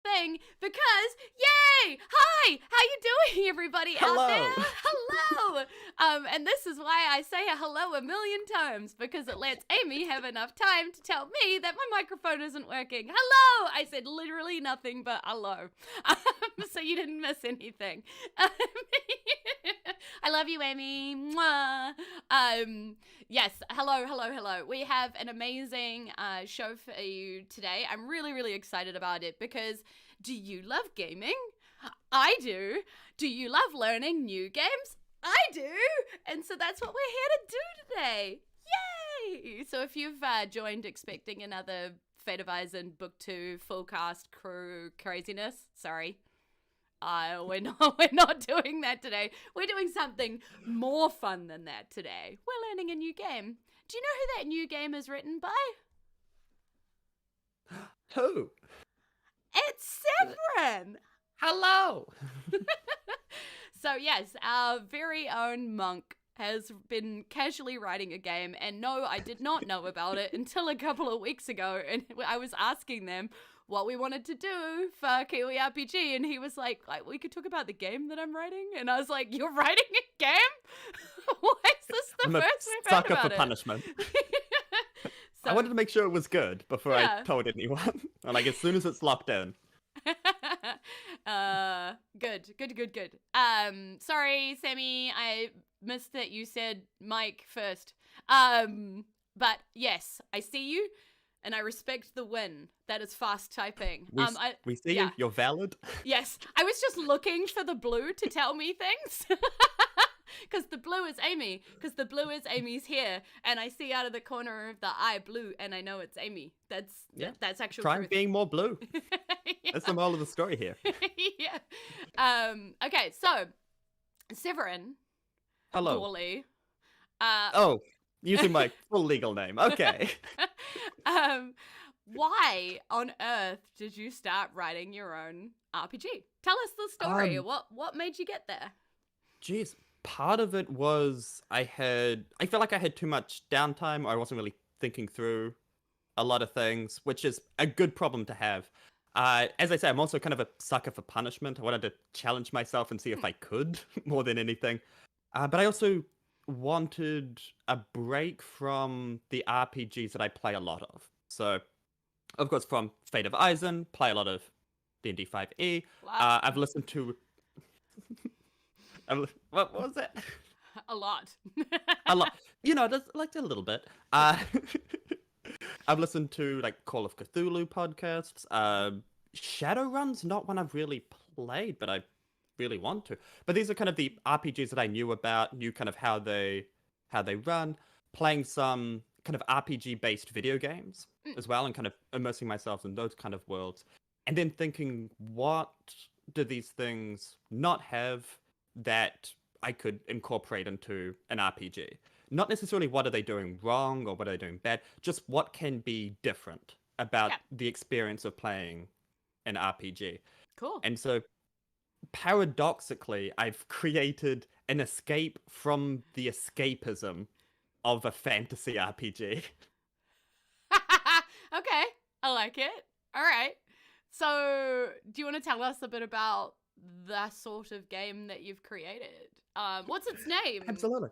thing because, yay! Hi! How you doing, everybody Hello. out there? Hello! And this is why I say hello a million times, because it lets Amy have enough time to tell me that my microphone isn't working. Hello! I said literally nothing but hello. So you didn't miss anything. I love you, Amy. Mwah. Yes, hello. We have an amazing show for you today. I'm really, really excited about it because do you love gaming? I do. Do you love learning new games? I do. And so that's what we're here to do today. Yay! So if you've joined expecting another Fate of Isen Book 2 full cast crew craziness, sorry. We're not doing that today. We're doing something more fun than that today. We're learning a new game. Do you know who that new game is written by? Who? It's Severin! Hello! So yes, our very own monk has been casually writing a game, and no, I did not know about it until a couple of weeks ago, and I was asking them what we wanted to do for KiwiRPG, and he was like, we could talk about the game that I'm writing, and I was like, you're writing a game? Why is this the I'm first a we've heard sucker about for it? punishment. So, I wanted to make sure it was good before Yeah. I told anyone. And like as soon as it's locked in. Good. Sorry, Sammy, I missed that you said Mike first. But yes, I see you, and I respect the win. That is fast typing. We see yeah. you. You're valid. Yes, I was just looking for the blue to tell me things. Because the blue is Amy. Because the blue is Amy's hair. And I see out of the corner of the eye blue, and I know it's Amy. That's actual Try truth. being more blue. Yeah. That's the moral of the story here. Yeah. Okay, so Severin Hello. Gourley. Oh, using my full legal name. Okay. Why on earth did you start writing your own RPG? Tell us the story. What made you get there? Geez, part of it was I felt like I had too much downtime. I wasn't really thinking through a lot of things, which is a good problem to have. As I say, I'm also kind of a sucker for punishment. I wanted to challenge myself and see if I could more than anything. But I also wanted a break from the RPGs that I play a lot of. So, of course, from Fate of Isen, play a lot of D&D 5e. Wow. I've listened to... what was that? A lot. A lot. You know, just like a little bit. I've listened to like Call of Cthulhu podcasts. Shadowrun's not one I've really played, but I really want to. But these are kind of the RPGs that I knew about, knew kind of how they run, playing some kind of RPG-based video games as well, and kind of immersing myself in those kind of worlds. And then thinking, what do these things not have that I could incorporate into an RPG? Not necessarily what are they doing wrong or what are they doing bad, just what can be different about the experience of playing an RPG. Cool. And so, paradoxically, I've created an escape from the escapism of a fantasy RPG. Okay, I like it. All right. So, do you want to tell us a bit about the sort of game that you've created? What's its name? Absolutely.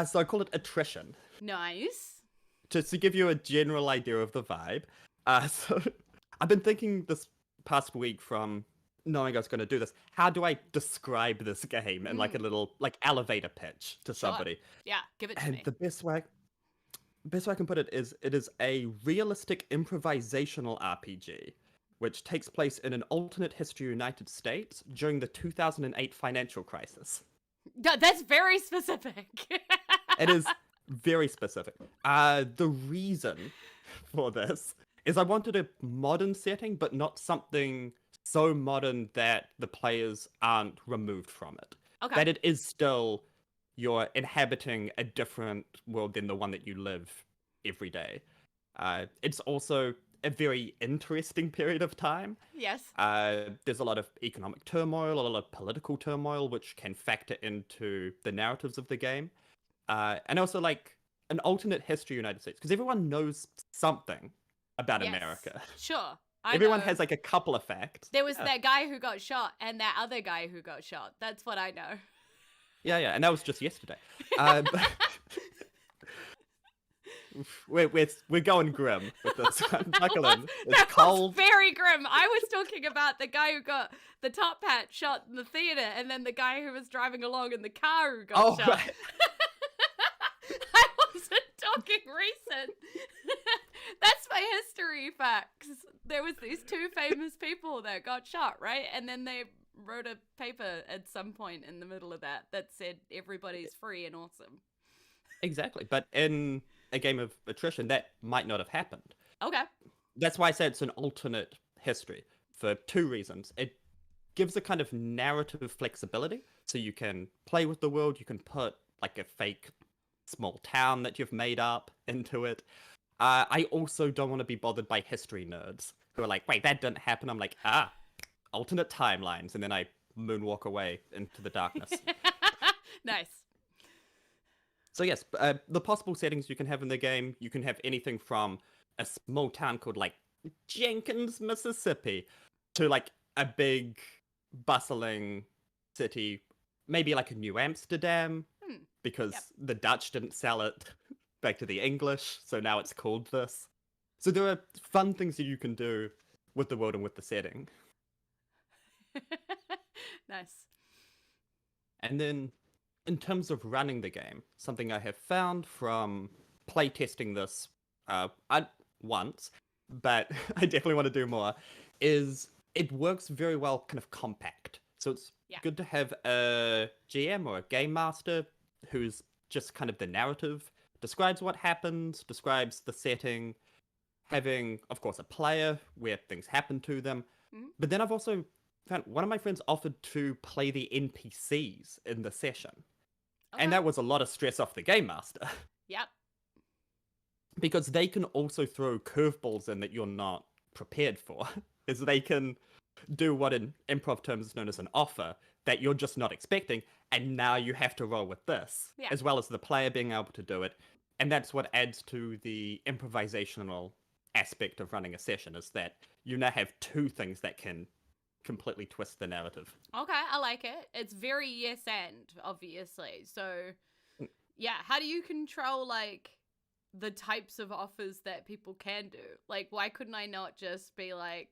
So I call it Attrition. Nice. Just to give you a general idea of the vibe. So I've been thinking this past week from knowing I was going to do this, how do I describe this game in like a little like elevator pitch to somebody? Yeah, give it to and me. The best way I can put it is a realistic improvisational RPG, which takes place in an alternate history United States during the 2008 financial crisis. That's very specific. It is very specific. The reason for this is I wanted a modern setting, but not something so modern that the players aren't removed from it. Okay. That it is still you're inhabiting a different world than the one that you live every day. It's also a very interesting period of time. Yes. There's a lot of economic turmoil, a lot of political turmoil, which can factor into the narratives of the game. And also like an alternate history United States, because everyone knows something about Yes. America. Sure. Everyone know. has like a couple of facts. There was that guy who got shot and that other guy who got shot. That's what I know. Yeah, and that was just yesterday. But we're going grim with this one. Buckle in. It's cold. Very grim. I was talking about the guy who got the top hat shot in the theater, and then the guy who was driving along in the car who got shot. Right. I wasn't talking recent. That's my history facts. There was these two famous people that got shot, right? And then they wrote a paper at some point in the middle of that said everybody's free and awesome. Exactly. But in a game of attrition, that might not have happened. Okay. That's why I say it's an alternate history for two reasons. It gives a kind of narrative flexibility, so you can play with the world, you can put like a fake small town that you've made up into it. I also don't want to be bothered by history nerds who are like, wait, that didn't happen. I'm like, alternate timelines. And then I moonwalk away into the darkness. Nice. So yes, the possible settings you can have in the game, you can have anything from a small town called like Jenkins, Mississippi, to like a big bustling city, maybe like a New Amsterdam, because the Dutch didn't sell it back to the English, so now it's called this. So there are fun things that you can do with the world and with the setting. Nice. And then in terms of running the game, something I have found from playtesting this once, but I definitely want to do more, is it works very well kind of compact. So it's good to have a GM or a game master who's just kind of the narrative, describes what happens, describes the setting, having, of course, a player where things happen to them. But then I've also found one of my friends offered to play the NPCs in the session. Okay. And that was a lot of stress off the game master. Yep. Because they can also throw curveballs in that you're not prepared for. Is they can do what in improv terms is known as an offer that you're just not expecting, and now you have to roll with this, as well as the player being able to do it. And that's what adds to the improvisational aspect of running a session, is that you now have two things that can completely twist the narrative. Okay, I like it. It's very yes and, obviously. So, yeah, how do you control, like, the types of offers that people can do? Like, why couldn't I not just be like,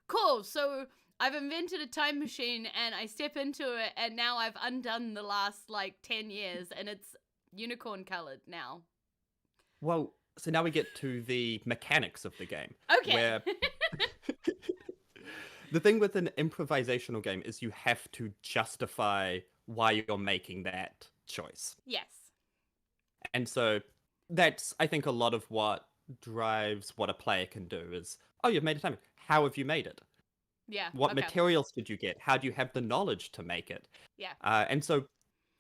cool, so I've invented a time machine and I step into it and now I've undone the last, like, 10 years and it's unicorn colored now? Well, so now we get to the mechanics of the game. Okay. Where the thing with an improvisational game is you have to justify why you're making that choice. Yes. And so that's, I think, a lot of what drives what a player can do is, oh, you've made a time. How have you made it? Yeah. What materials did you get? How do you have the knowledge to make it? Yeah. And so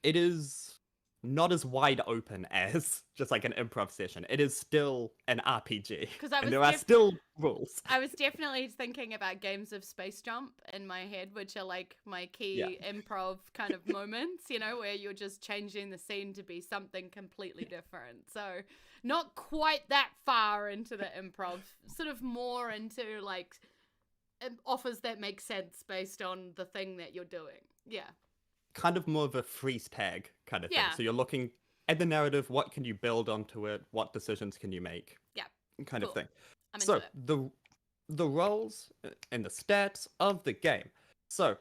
it is not as wide open as just like an improv session. It is still an RPG. And there are still rules. I was definitely thinking about games of Space Jump in my head, which are like my key improv kind of moments, you know, where you're just changing the scene to be something completely different. So not quite that far into the improv, sort of more into like offers that make sense based on the thing that you're doing. Yeah. Kind of more of a freeze tag kind of thing. So you're looking at the narrative, what can you build onto it, what decisions can you make? Yeah. Kind of thing. I'm so into it. the roles and the stats of the game. So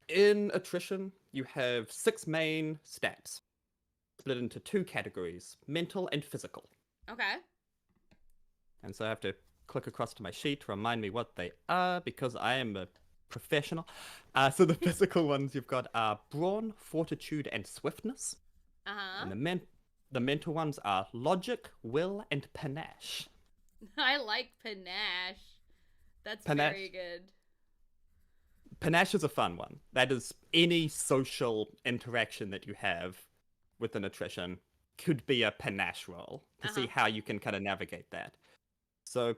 in Attrition, you have 6 main stats, split into 2 categories, mental and physical. Okay. And so I have to click across to my sheet to remind me what they are, because I am a professional. So the physical ones you've got are brawn, fortitude, and swiftness. And the mental ones are logic, will, and panache. I like panache. That's very good. Panache is a fun one. That is, any social interaction that you have with an attrition could be a panache roll to see how you can kind of navigate that. So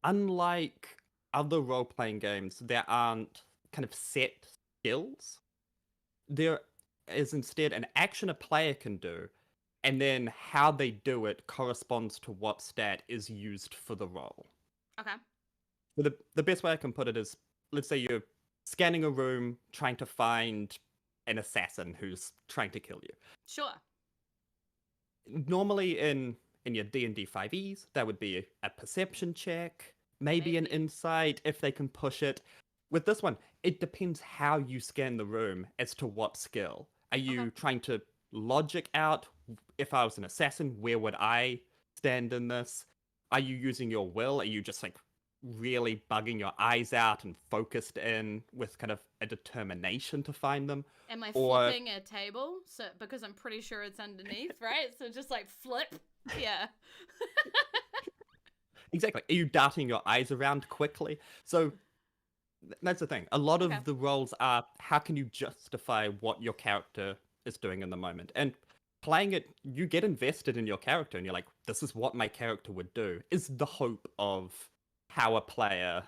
unlike other role-playing games, there aren't kind of set skills. There is instead an action a player can do, and then how they do it corresponds to what stat is used for the role. Okay. The best way I can put it is, let's say you're scanning a room trying to find an assassin who's trying to kill you. Sure. Normally in your D&D 5e, that would be a perception check, maybe an insight if they can push it. With this one, it depends how you scan the room as to what skill. Are you trying to logic out, if I was an assassin, where would I stand in this? Are you using your will? Are you just like really bugging your eyes out and focused in with kind of a determination to find them? Am I flipping a table? So because I'm pretty sure it's underneath, right? So just like flip. Yeah. Exactly. Are you darting your eyes around quickly? So that's the thing. A lot of the roles are, how can you justify what your character is doing in the moment? And playing it, you get invested in your character and you're like, this is what my character would do, is the hope of how a player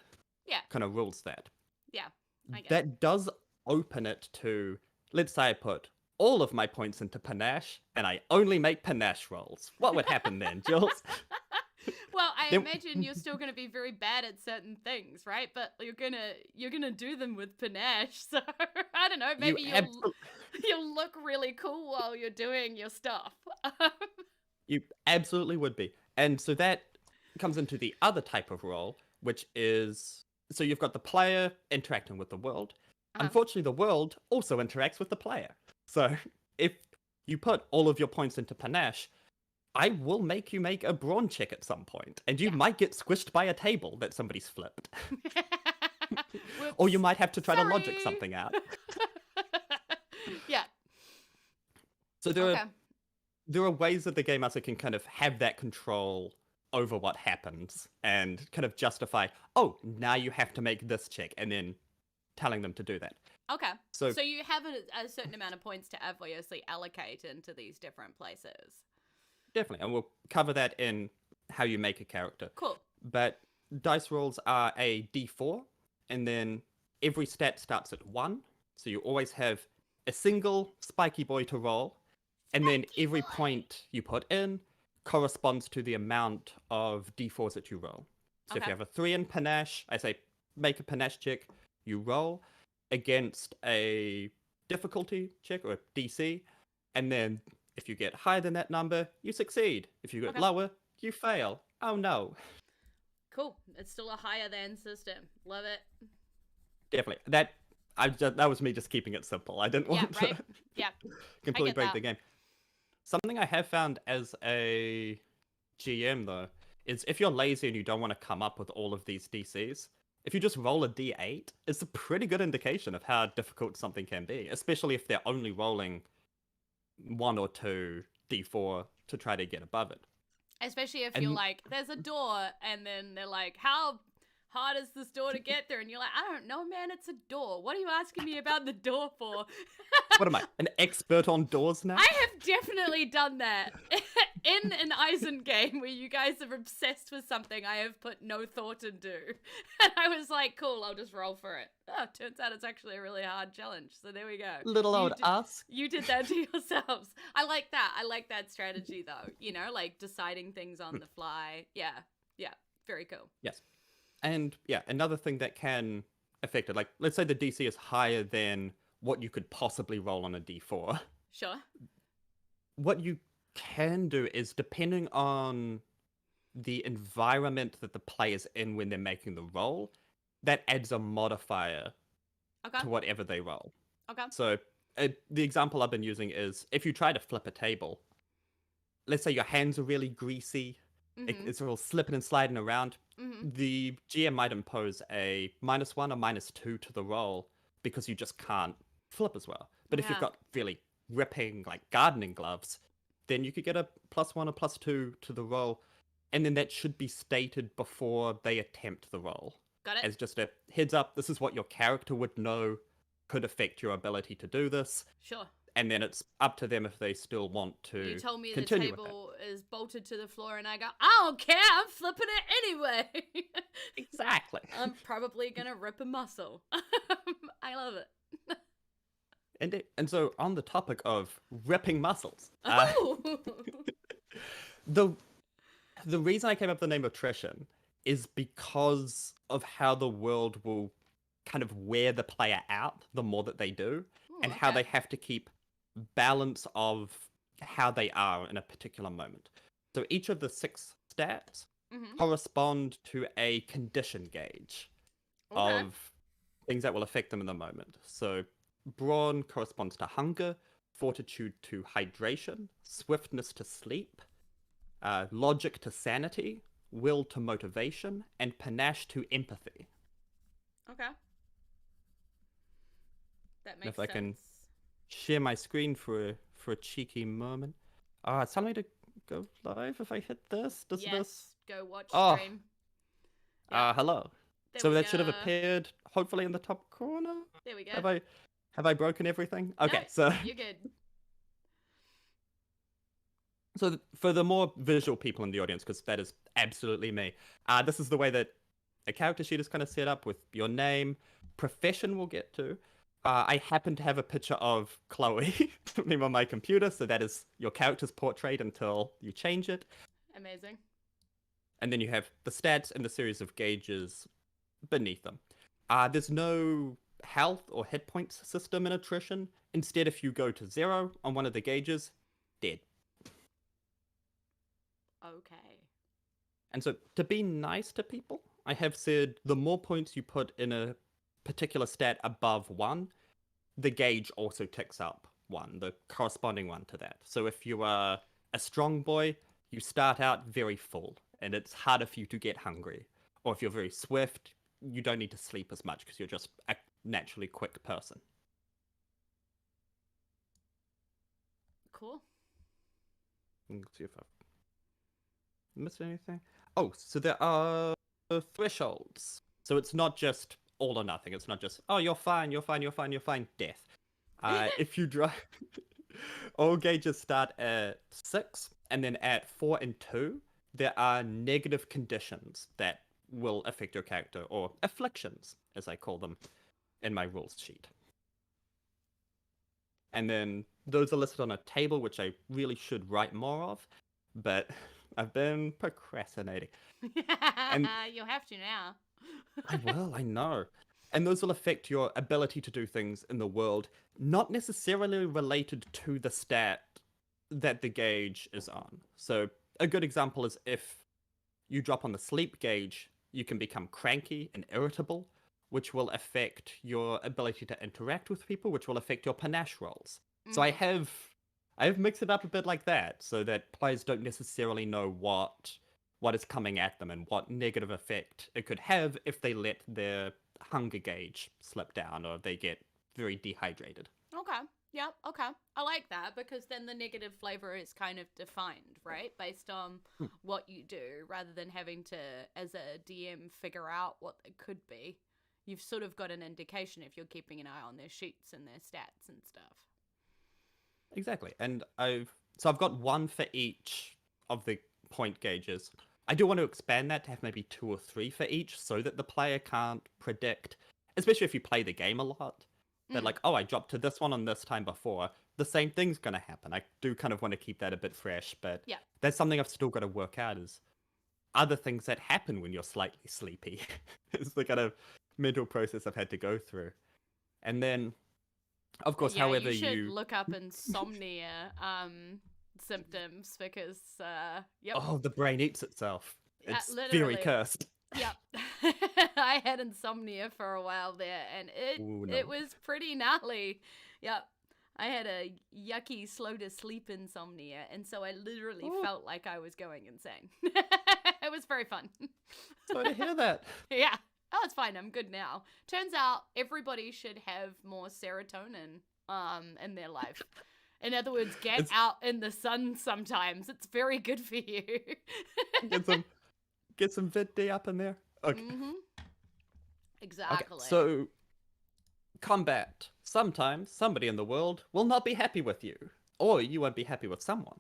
kind of rules that. Yeah. I get that does open it to, let's say I put all of my points into panache and I only make panache rolls. What would happen then, Jules? Well, I imagine you're still going to be very bad at certain things, right? But you're gonna do them with panache. So I don't know. Maybe you'll look really cool while you're doing your stuff. You absolutely would be. And so that comes into the other type of role, which is, so you've got the player interacting with the world. Unfortunately, the world also interacts with the player. So if you put all of your points into panache, I will make you make a brawn check at some point, and you might get squished by a table that somebody's flipped. Or you might have to try to logic something out. Yeah. So there are ways that the game master can kind of have that control over what happens and kind of justify, oh, now you have to make this check, and then telling them to do that. Okay. So you have a certain amount of points to obviously allocate into these different places. Definitely, and we'll cover that in how you make a character. Cool. But dice rolls are a d4, and then every stat starts at 1, so you always have a single spiky boy to roll, and then every point you put in corresponds to the amount of d4s that you roll. So if you have a 3 in panache, I say make a panache check, you roll against a difficulty check or a DC, and then if you get higher than that number, you succeed. If you get lower, you fail. Oh no. Cool. It's still a higher than system. Love it. Definitely. That was me just keeping it simple. I didn't want to completely break the game. Something I have found as a GM though is if you're lazy and you don't want to come up with all of these DCs, if you just roll a D8, it's a pretty good indication of how difficult something can be, especially if they're only rolling 1 or 2 D4 to try to get above it. Especially if you're like, there's a door, and then they're like, how hard is this door to get through? And you're like, I don't know, man, it's a door. What are you asking me about the door for? What am I, an expert on doors now? I have definitely done that. In an Isen game where you guys are obsessed with something I have put no thought into. And I was like, cool, I'll just roll for it. Oh, turns out it's actually a really hard challenge. So there we go. Little old us. You did that to yourselves. I like that. I like that strategy though. You know, like deciding things on the fly. Yeah. Yeah. Very cool. Yes. And yeah, another thing that can affect it, like let's say the DC is higher than what you could possibly roll on a D4. Sure. What you can do is, depending on the environment that the player's in when they're making the roll, that adds a modifier to whatever they roll. Okay. So the example I've been using is if you try to flip a table, let's say your hands are really greasy, it's all slipping and sliding around, the GM might impose a -1 or -2 to the roll because you just can't flip as well. But if you've got really ripping, like gardening gloves, then you could get a +1 or +2 to the roll, and then that should be stated before they attempt the roll. Got it. As just a heads up, this is what your character would know could affect your ability to do this. Sure. And then it's up to them if they still want to You told me the continue table is bolted to the floor and I go, I don't care, I'm flipping it anyway. Exactly. I'm probably going to rip a muscle. I love it. And so on the topic of ripping muscles, Oh! the reason I came up with the name Attrition is because of how the world will kind of wear the player out the more that they do, Ooh, and how okay. they have to keep balance of how they are in a particular moment. So each of the 6 stats Mm-hmm. correspond to a condition gauge Okay. of things that will affect them in the moment. So brawn corresponds to hunger, fortitude to hydration, swiftness to sleep, logic to sanity, will to motivation, and panache to empathy. Okay. That And makes if I can sense. share my screen for a cheeky moment. It's telling me to go live if I hit this. Does this? Yes. Go watch Oh, stream. Yep. hello. There So we that should have go. appeared hopefully in the top corner. There we go. Have I broken everything? No, Okay, so you're good. so for the more visual people in the audience, because that is absolutely me, this is the way that a character sheet is kind of set up with your name, profession we'll get to. I happen to have a picture of Chloe on my computer, so that is your character's portrait until you change it. Amazing. And then you have the stats and the series of gauges beneath them. There's no health or hit points system in Attrition. Instead, if you go to 0 on one of the gauges, dead. Okay. And so, to be nice to people, I have said the more points you put in a particular stat above 1, the gauge also ticks up 1, the corresponding one to that. So if you are a strong boy, you start out very full, and it's harder for you to get hungry. Or if you're very swift, you don't need to sleep as much because you're just a naturally quick person. Cool. Let's see if I've missed anything. Oh, so there are thresholds. So it's not just all or nothing. It's not just, oh, you're fine, you're fine, you're fine, you're fine, death. If you drive, all gauges start at 6, and then at 4 and 2, there are negative conditions that will affect your character, or afflictions, as I call them in my rules sheet. And then those are listed on a table, which I really should write more of, but I've been procrastinating. And You'll have to now. I will, I know. And those will affect your ability to do things in the world, not necessarily related to the stat that the gauge is on. So, a good example is if you drop on the sleep gauge, you can become cranky and irritable, which will affect your ability to interact with people, which will affect your panache rolls. So I have mixed it up a bit like that, so that players don't necessarily know what is coming at them and what negative effect it could have if they let their hunger gauge slip down or they get very dehydrated. Okay. Yep. Okay. I like that because then the negative flavor is kind of defined, right? Based on what you do rather than having to, as a DM, figure out what it could be. You've sort of got an indication if you're keeping an eye on their sheets and their stats and stuff. Exactly. And I've got one for each of the point gauges. I do want to expand that to have maybe 2 or 3 for each so that the player can't predict, especially if you play the game a lot. That like, oh, I dropped to this one on this time before. The same thing's going to happen. I do kind of want to keep that a bit fresh, but Yeah. that's something I've still got to work out is other things that happen when you're slightly sleepy. It's the kind of mental process I've had to go through. And then, of course, Yeah, however you should you... look up insomnia symptoms because, yep. Oh, the brain eats itself. It's literally. very cursed. Yep. I had insomnia for a while there, and it was pretty gnarly. Yep. I had a yucky, slow to sleep insomnia, and so I literally felt like I was going insane. It was very fun. Sorry to hear that. Yeah. Oh, it's fine. I'm good now. Turns out everybody should have more serotonin in their life. In other words, get out in the sun sometimes. It's very good for you. Get some Vit D up in there. Okay. Mm-hmm. Exactly. Okay, so combat. Sometimes somebody in the world will not be happy with you, or you won't be happy with someone,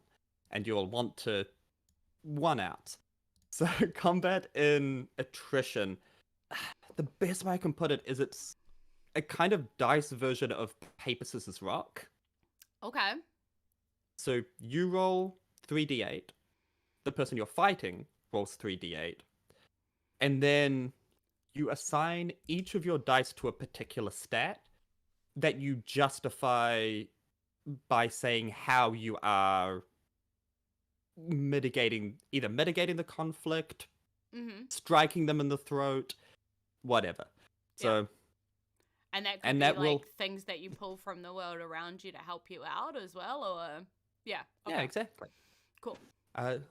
and you'll want to one out. So combat in Attrition, the best way I can put it is it's a kind of dice version of paper, scissors, rock. Okay. So you roll 3d8. The person you're fighting rolls 3d8. and then you assign each of your dice to a particular stat that you justify by saying how you are either mitigating the conflict, striking them in the throat, whatever. Yeah. So, And that could and be that like will, things that you pull from the world around you to help you out as well, or yeah. Okay. yeah, exactly. Cool. And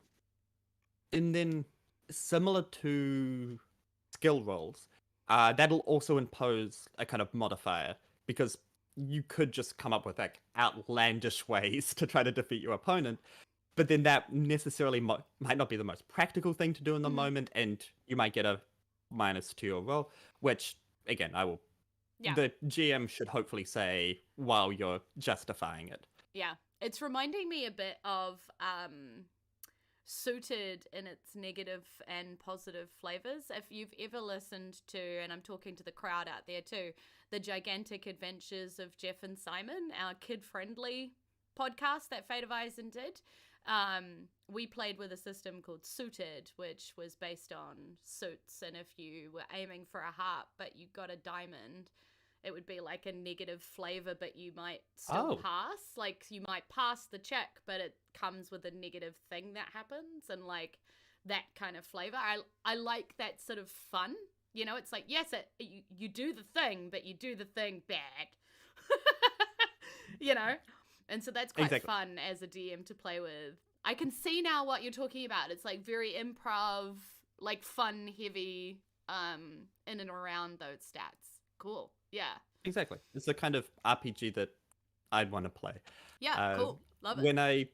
then similar to skill rolls, that'll also impose a kind of modifier because you could just come up with like outlandish ways to try to defeat your opponent, but then that necessarily might not be the most practical thing to do in the moment, and you might get a minus to your roll, which again the GM should hopefully say while you're justifying it. Yeah, it's reminding me a bit of Suited in its negative and positive flavors. If you've ever listened to, and I'm talking to the crowd out there too, the Gigantic Adventures of Jeff and Simon, our kid-friendly podcast that Fate of Isen did, we played with a system called Suited, which was based on suits, and if you were aiming for a heart but you got a diamond, it would be like a negative flavor, but you might still pass. Like, you might pass the check, but it comes with a negative thing that happens, and like that kind of flavor. I like that sort of fun. You know, it's like, yes, you do the thing, but you do the thing bad. You know? And so that's quite fun as a DM to play with. I can see now what you're talking about. It's like very improv, like fun, heavy, in and around those stats. Cool. Yeah. Exactly. It's the kind of RPG that I'd want to play. Yeah, cool. Love it. When I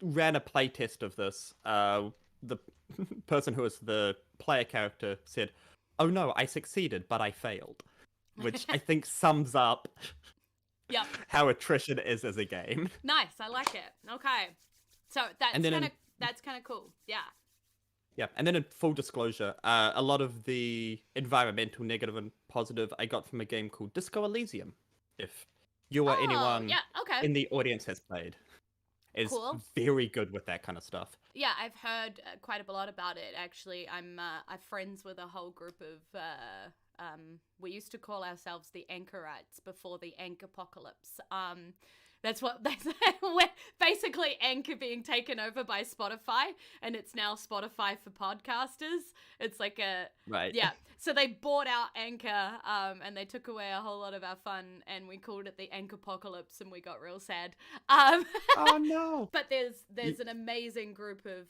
ran a playtest of this, the person who was the player character said, "Oh no, I succeeded, but I failed," which I think sums up how Attrition is as a game. Nice. I like it. Okay. So that's kind of cool. Yeah. Yeah, and then in full disclosure, a lot of the environmental negative and positive I got from a game called Disco Elysium. If you or anyone in the audience has played, is very good with that kind of stuff. Yeah, I've heard quite a lot about it. Actually, I'm friends with a whole group of. We used to call ourselves the Anchorites before the Anchorpocalypse. That's basically Anchor being taken over by Spotify, and it's now Spotify for podcasters. It's like yeah. So they bought out Anchor, and they took away a whole lot of our fun, and we called it the Anchorpocalypse, and we got real sad. Oh no! But there's an amazing group of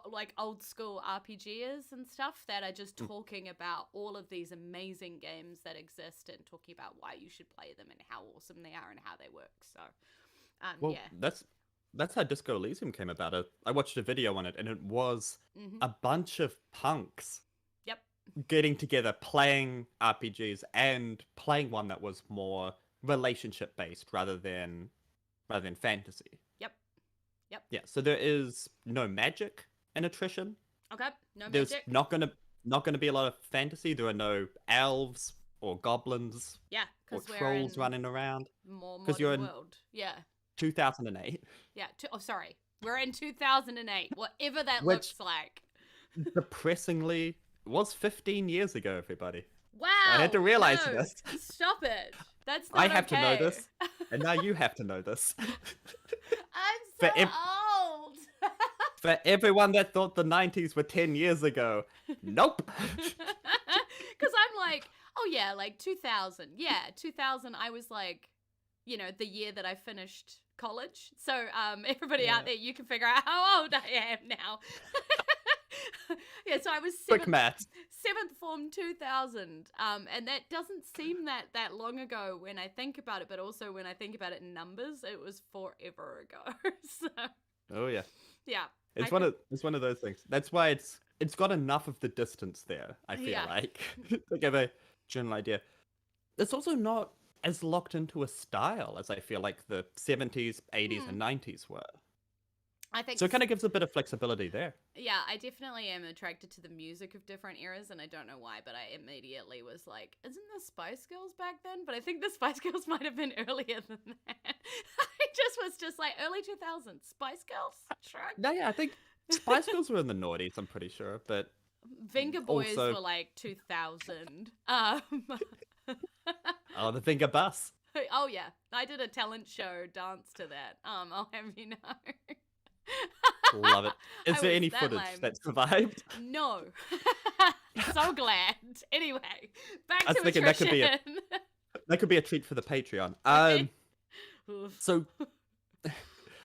like old school RPGers and stuff that are just talking about all of these amazing games that exist and talking about why you should play them and how awesome they are and how they work. So, that's how Disco Elysium came about. I watched a video on it, and it was a bunch of punks getting together, playing RPGs, and playing one that was more relationship based rather than fantasy. Yep. Yeah. So there is no magic in Attrition. Okay. No There's magic. not gonna be a lot of fantasy. There are no elves or goblins. Yeah, or trolls running around. More modern world. Yeah. 2008. Yeah. Sorry, we're in 2008. Whatever that looks like. Depressingly, was 15 years ago. Everybody. Wow. I had to realize this. Stop it. That's not I have to know this, and now you have to know this. I'm so old. For everyone that thought the 90s were 10 years ago, nope. Because I'm like, oh yeah, like 2000. Yeah, 2000, I was like, you know, the year that I finished college. So everybody out there, you can figure out how old I am now. Yeah, so I was quick math. 7th form 2000, and that doesn't seem that long ago when I think about it, but also when I think about it in numbers, it was forever ago. So, oh yeah, yeah, it's one of those things. That's why it's got enough of the distance there. I feel like to give a general idea. It's also not as locked into a style as I feel like the 70s, 80s, and 90s were. I think so. It kind of gives a bit of flexibility there. Yeah, I definitely am attracted to the music of different eras, and I don't know why, but I immediately was like, isn't the Spice Girls back then? But I think the Spice Girls might have been earlier than that. I was just like early 2000s. Spice Girls? Sure. No, yeah, I think Spice Girls were in the noughties, I'm pretty sure, but Venga Boys Also, were like 2000. oh, the Finger Bus. Oh yeah, I did a talent show dance to that. I'll have you know. Love it. Is I there was any that footage lame. that survived? No. So glad. Anyway, back I was to thinking attrition. that could be a treat for the Patreon. Oof. So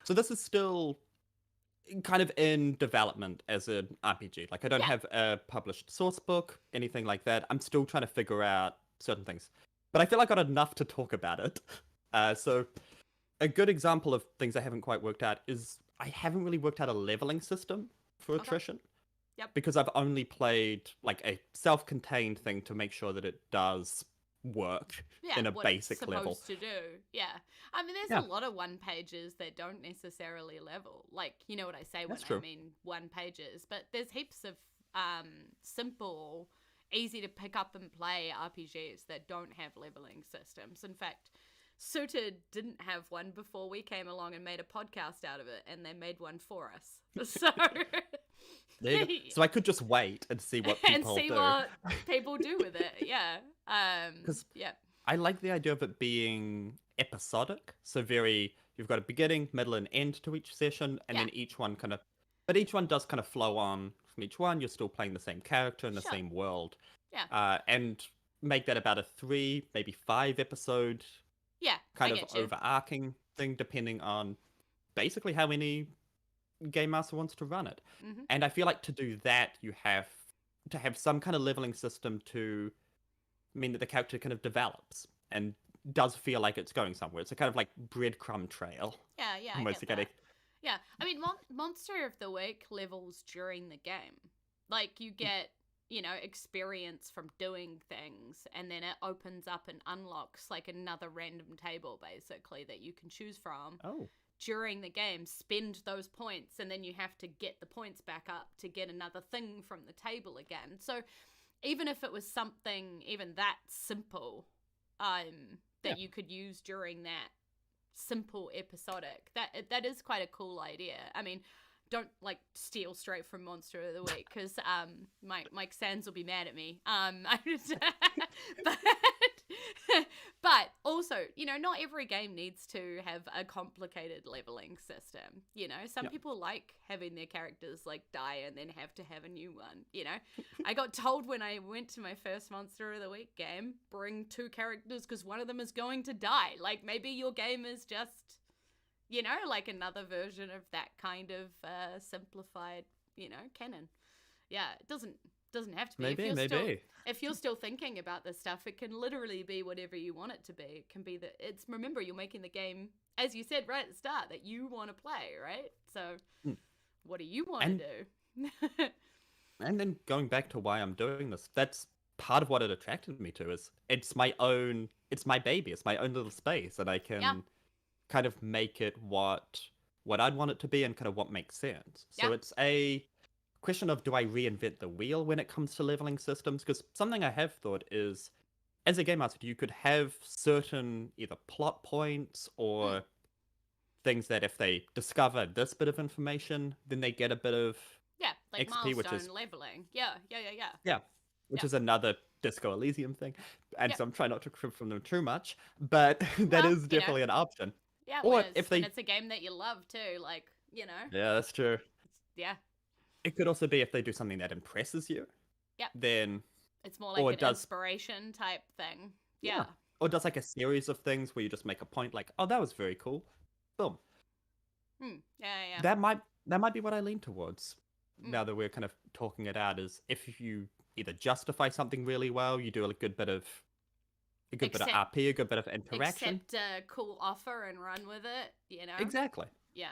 this is still kind of in development as an RPG. Like I don't Yeah. have a published source book, anything like that. I'm still trying to figure out certain things. But I feel I got enough to talk about it. So a good example of things I haven't quite worked out is I haven't really worked out a leveling system for Okay. attrition. Yep. Because I've only played like a self-contained thing to make sure that it does work in a what basic it's level. supposed to do. Yeah. I mean, there's a lot of one pages that don't necessarily level. Like, you know what I say when I mean one pages, but there's heaps of simple, easy to pick up and play RPGs that don't have leveling systems. In fact, Suited didn't have one before we came along and made a podcast out of it, and they made one for us. So So I could just wait and see what people do. what people do with it. Yeah. Because yeah. I like the idea of it being episodic. So you've got a beginning, middle, and end to each session, and then each one but each one does kind of flow on from each one. You're still playing the same character in the same world. Yeah. And make that about a 3, maybe 5 episode kind of overarching thing, depending on basically how many game master wants to run it. Mm-hmm. And I feel like to do that, you have to have some kind of leveling system to mean that the character kind of develops and does feel like it's going somewhere. It's a kind of like breadcrumb trail. Yeah, I get that. Yeah, I mean, Monster of the Week levels during the game. Like, you get, experience from doing things, and then it opens up and unlocks, like, another random table, basically, that you can choose from. Oh. During the game, spend those points, and then you have to get the points back up to get another thing from the table again. So even if it was something even that simple that you could use during that simple episodic, that is quite a cool idea. I mean, don't like steal straight from Monster of the Week, because Mike Sands will be mad at me. But also, not every game needs to have a complicated leveling system. Some people like having their characters like die and then have to have a new one. I got told when I went to my first Monster of the Week game, bring 2 characters because one of them is going to die. Like, maybe your game is just, like another version of that kind of simplified, canon. Yeah, it doesn't have to be. Maybe. If you're still thinking about this stuff, it can literally be whatever you want it to be. It can be remember, you're making the game, as you said right at the start, that you want to play, right? So what do you want to do? And then going back to why I'm doing this, that's part of what it attracted me to, is it's my baby, it's my own little space, and I can kind of make it what I'd want it to be and kind of what makes sense. So it's a question of, do I reinvent the wheel when it comes to leveling systems? Because something I have thought is, as a game master, you could have certain either plot points or things that if they discover this bit of information, then they get a bit of like XP, milestone which is leveling. Which is another Disco Elysium thing, and so I'm trying not to crib from them too much, but that is definitely an option. Yeah, or if it's a game that you love too, like, Yeah, that's true. It could also be if they do something that impresses you. Yeah. Then it's more like an inspiration type thing. Yeah. Or does like a series of things where you just make a point, like, oh, that was very cool. Boom. Yeah. That might be what I lean towards. Now that we're kind of talking it out, is if you either justify something really well, you do a good bit of RP, a good bit of interaction. Accept a cool offer and run with it, Exactly. Yeah.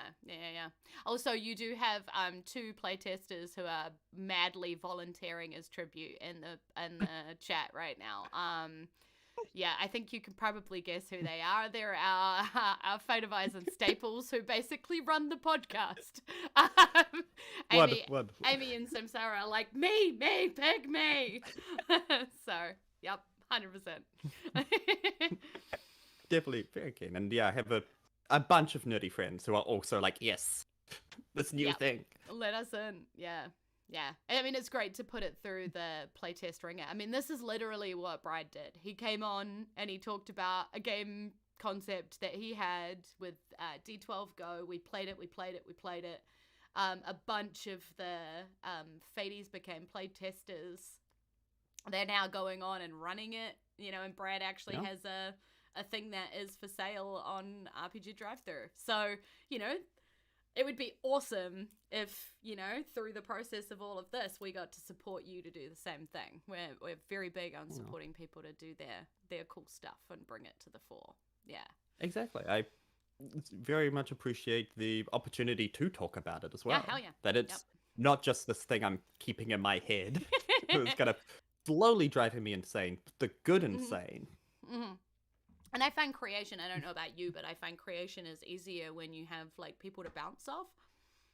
Also, you do have 2 playtesters who are madly volunteering as tribute in the chat right now. I think you can probably guess who they are. They're our Fate of Isen staples who basically run the podcast. Amy and Samsara are like, me, pick me. So, yep, 100%. Definitely very keen. And I have a bunch of nerdy friends who are also like, yes, this new thing. Let us in. Yeah. Yeah. I mean, it's great to put it through the playtest ringer. I mean, this is literally what Bride did. He came on and he talked about a game concept that he had with D12 Go. We played it. A bunch of the Fadies became playtesters. They're now going on and running it, and Brad actually has a thing that is for sale on RPG Drive-Thru. So, it would be awesome if, through the process of all of this, we got to support you to do the same thing. We're very big on supporting people to do their cool stuff and bring it to the fore. Yeah. Exactly. I very much appreciate the opportunity to talk about it as well. Yeah, hell yeah. That it's not just this thing I'm keeping in my head. It's kind of slowly driving me insane. The good insane. Mm-hmm. And I find creation, I don't know about you, but I find creation is easier when you have like people to bounce off.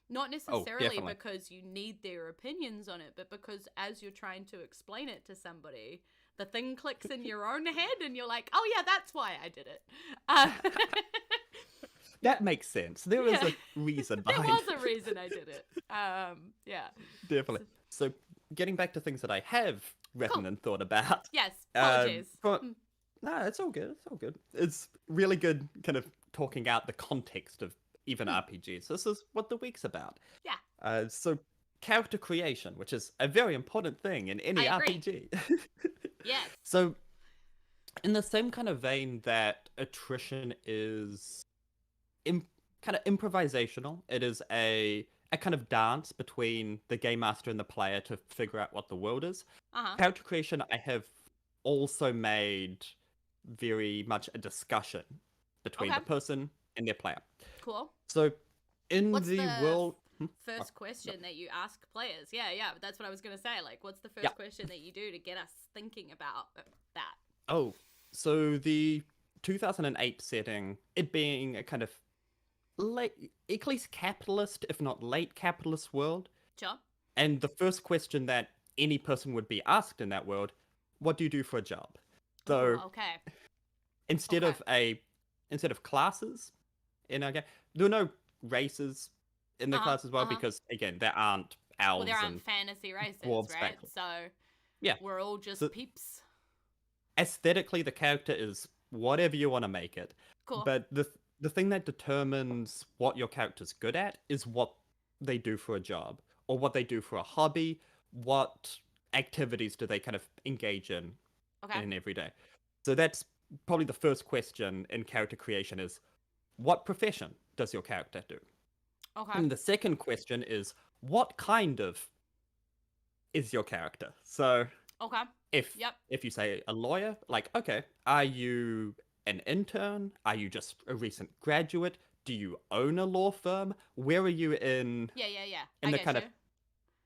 Not necessarily because you need their opinions on it, but because as you're trying to explain it to somebody, the thing clicks in your own head and you're like, oh yeah, that's why I did it. That makes sense. There is a reason behind it. There was a reason I did it. Yeah. Definitely. So getting back to things that I have written and thought about. Yes, apologies. No, it's all good. It's all good. It's really good kind of talking out the context of even RPGs. This is what the week's about. Yeah. So character creation, which is a very important thing in any RPG. Yes. So in the same kind of vein that Attrition is kind of improvisational, it is a kind of dance between the game master and the player to figure out what the world is. Character creation, I have also made very much a discussion between the person and their player. Cool. So in what's the world... First question that you ask players. Yeah, that's what I was going to say. Like, what's the first question that you do to get us thinking about that? Oh, so the 2008 setting, it being a kind of at least capitalist, if not late capitalist world. Sure. And the first question that any person would be asked in that world, what do you do for a job? So instead of classes in our game, there are no races in the class as well, because again, there aren't elves. Well, there aren't fantasy races, right? So we're all just peeps. Aesthetically, the character is whatever you want to make it. Cool. But the thing that determines what your character's good at is what they do for a job, or what they do for a hobby. What activities do they kind of engage in every day? So that's probably the first question in character creation is, what profession does your character do? Okay. And the second question is, what kind of is your character? So if you say a lawyer, like, okay, are you an intern? Are you just a recent graduate? Do you own a law firm? Where are you in in the kind of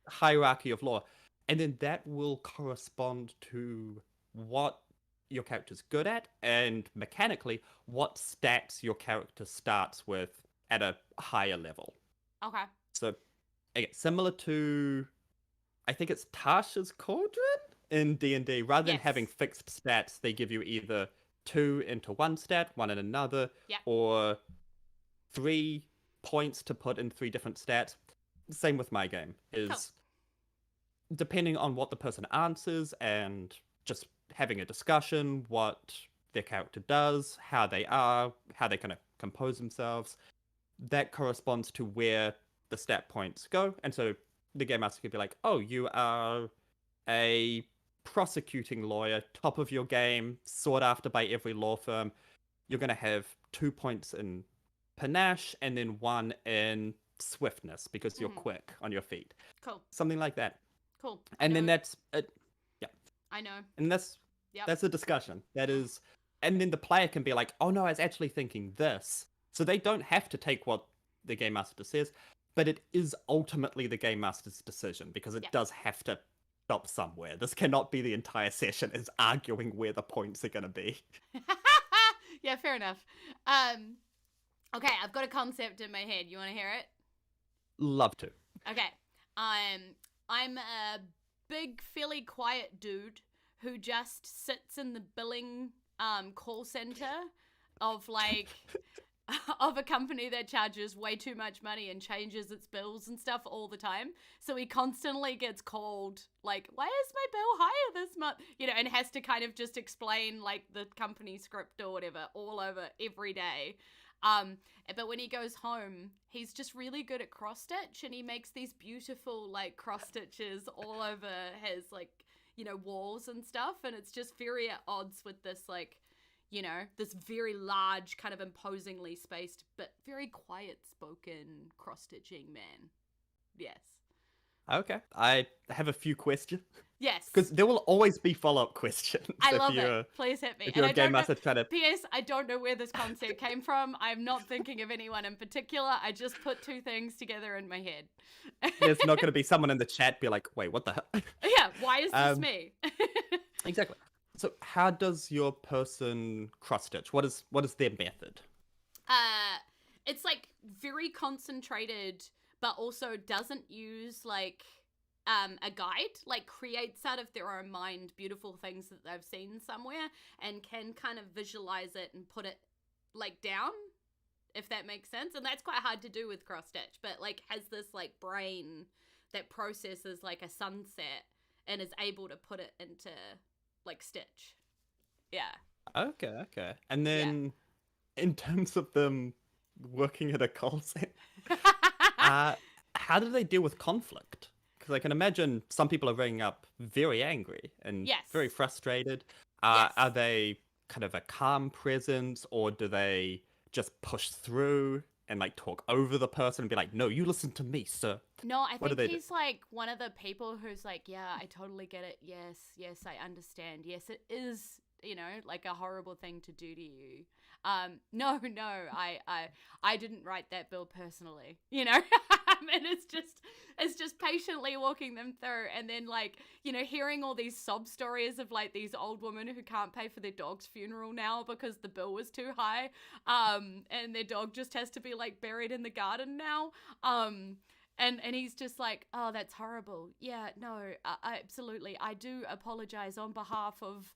hierarchy of law? And then that will correspond to what your character's good at, and mechanically what stats your character starts with at a higher level. Okay. So again, similar to, I think it's Tasha's Cauldron in D&D. Rather than having fixed stats, they give you either 2 into one stat, 1 in another, or 3 points to put in 3 different stats. Same with my game, is depending on what the person answers and just having a discussion, what their character does, how they are, how they kind of compose themselves, that corresponds to where the stat points go. And so the game master could be like, oh, you are a prosecuting lawyer, top of your game, sought after by every law firm. You're going to have 2 points in panache and then 1 in swiftness because you're quick on your feet. Cool. Something like that. Cool. And then that's I know. And that's a discussion. That is, and then the player can be like, oh no, I was actually thinking this. So they don't have to take what the game master says, but it is ultimately the game master's decision because it does have to stop somewhere. This cannot be the entire session is arguing where the points are going to be. Yeah, fair enough. Okay, I've got a concept in my head. You want to hear it? Love to. Okay. I'm a big, fairly quiet dude who just sits in the billing call center of like of a company that charges way too much money and changes its bills and stuff all the time. So he constantly gets called, like, why is my bill higher this month? You know, and has to kind of just explain, like, the company script or whatever all over every day. But when he goes home, he's just really good at cross-stitch, and he makes these beautiful, like, cross-stitches all over his, like, you know, walls and stuff. And it's just very at odds with this, like, you know, this very large, kind of imposingly spaced, but very quiet-spoken cross-stitching man. Yes. Okay. I have a few questions. Yes. Because there will always be follow-up questions. I love it. Please hit me. If you're a game master trying to... P.S. I don't know where this concept came from. I'm not thinking of anyone in particular. I just put two things together in my head. There's not going to be someone in the chat be like, wait, what the hell? Yeah, why is this me? Exactly. So how does your person cross-stitch? What is their method? It's like very concentrated, but also doesn't use like a guide, like creates out of their own mind beautiful things that they've seen somewhere and can kind of visualize it and put it like down, if that makes sense. And that's quite hard to do with cross-stitch, but like has this like brain that processes like a sunset and is able to put it into like stitch. Yeah. Okay. And then in terms of them working at a call center, how do they deal with conflict? Because I can imagine some people are ringing up very angry and very frustrated. Are they kind of a calm presence, or do they just push through and like talk over the person and be like, no, you listen to me, sir? No, I think he's like one of the people who's like, yeah, I totally get it. Yes, I understand. Yes, it is, you know, like a horrible thing to do to you. No, I didn't write that bill personally, you know. And it's just patiently walking them through, and then like, you know, hearing all these sob stories of like these old women who can't pay for their dog's funeral now because the bill was too high, and their dog just has to be like buried in the garden now, and he's just like, oh, that's horrible. Yeah, no, absolutely, I do apologize on behalf of,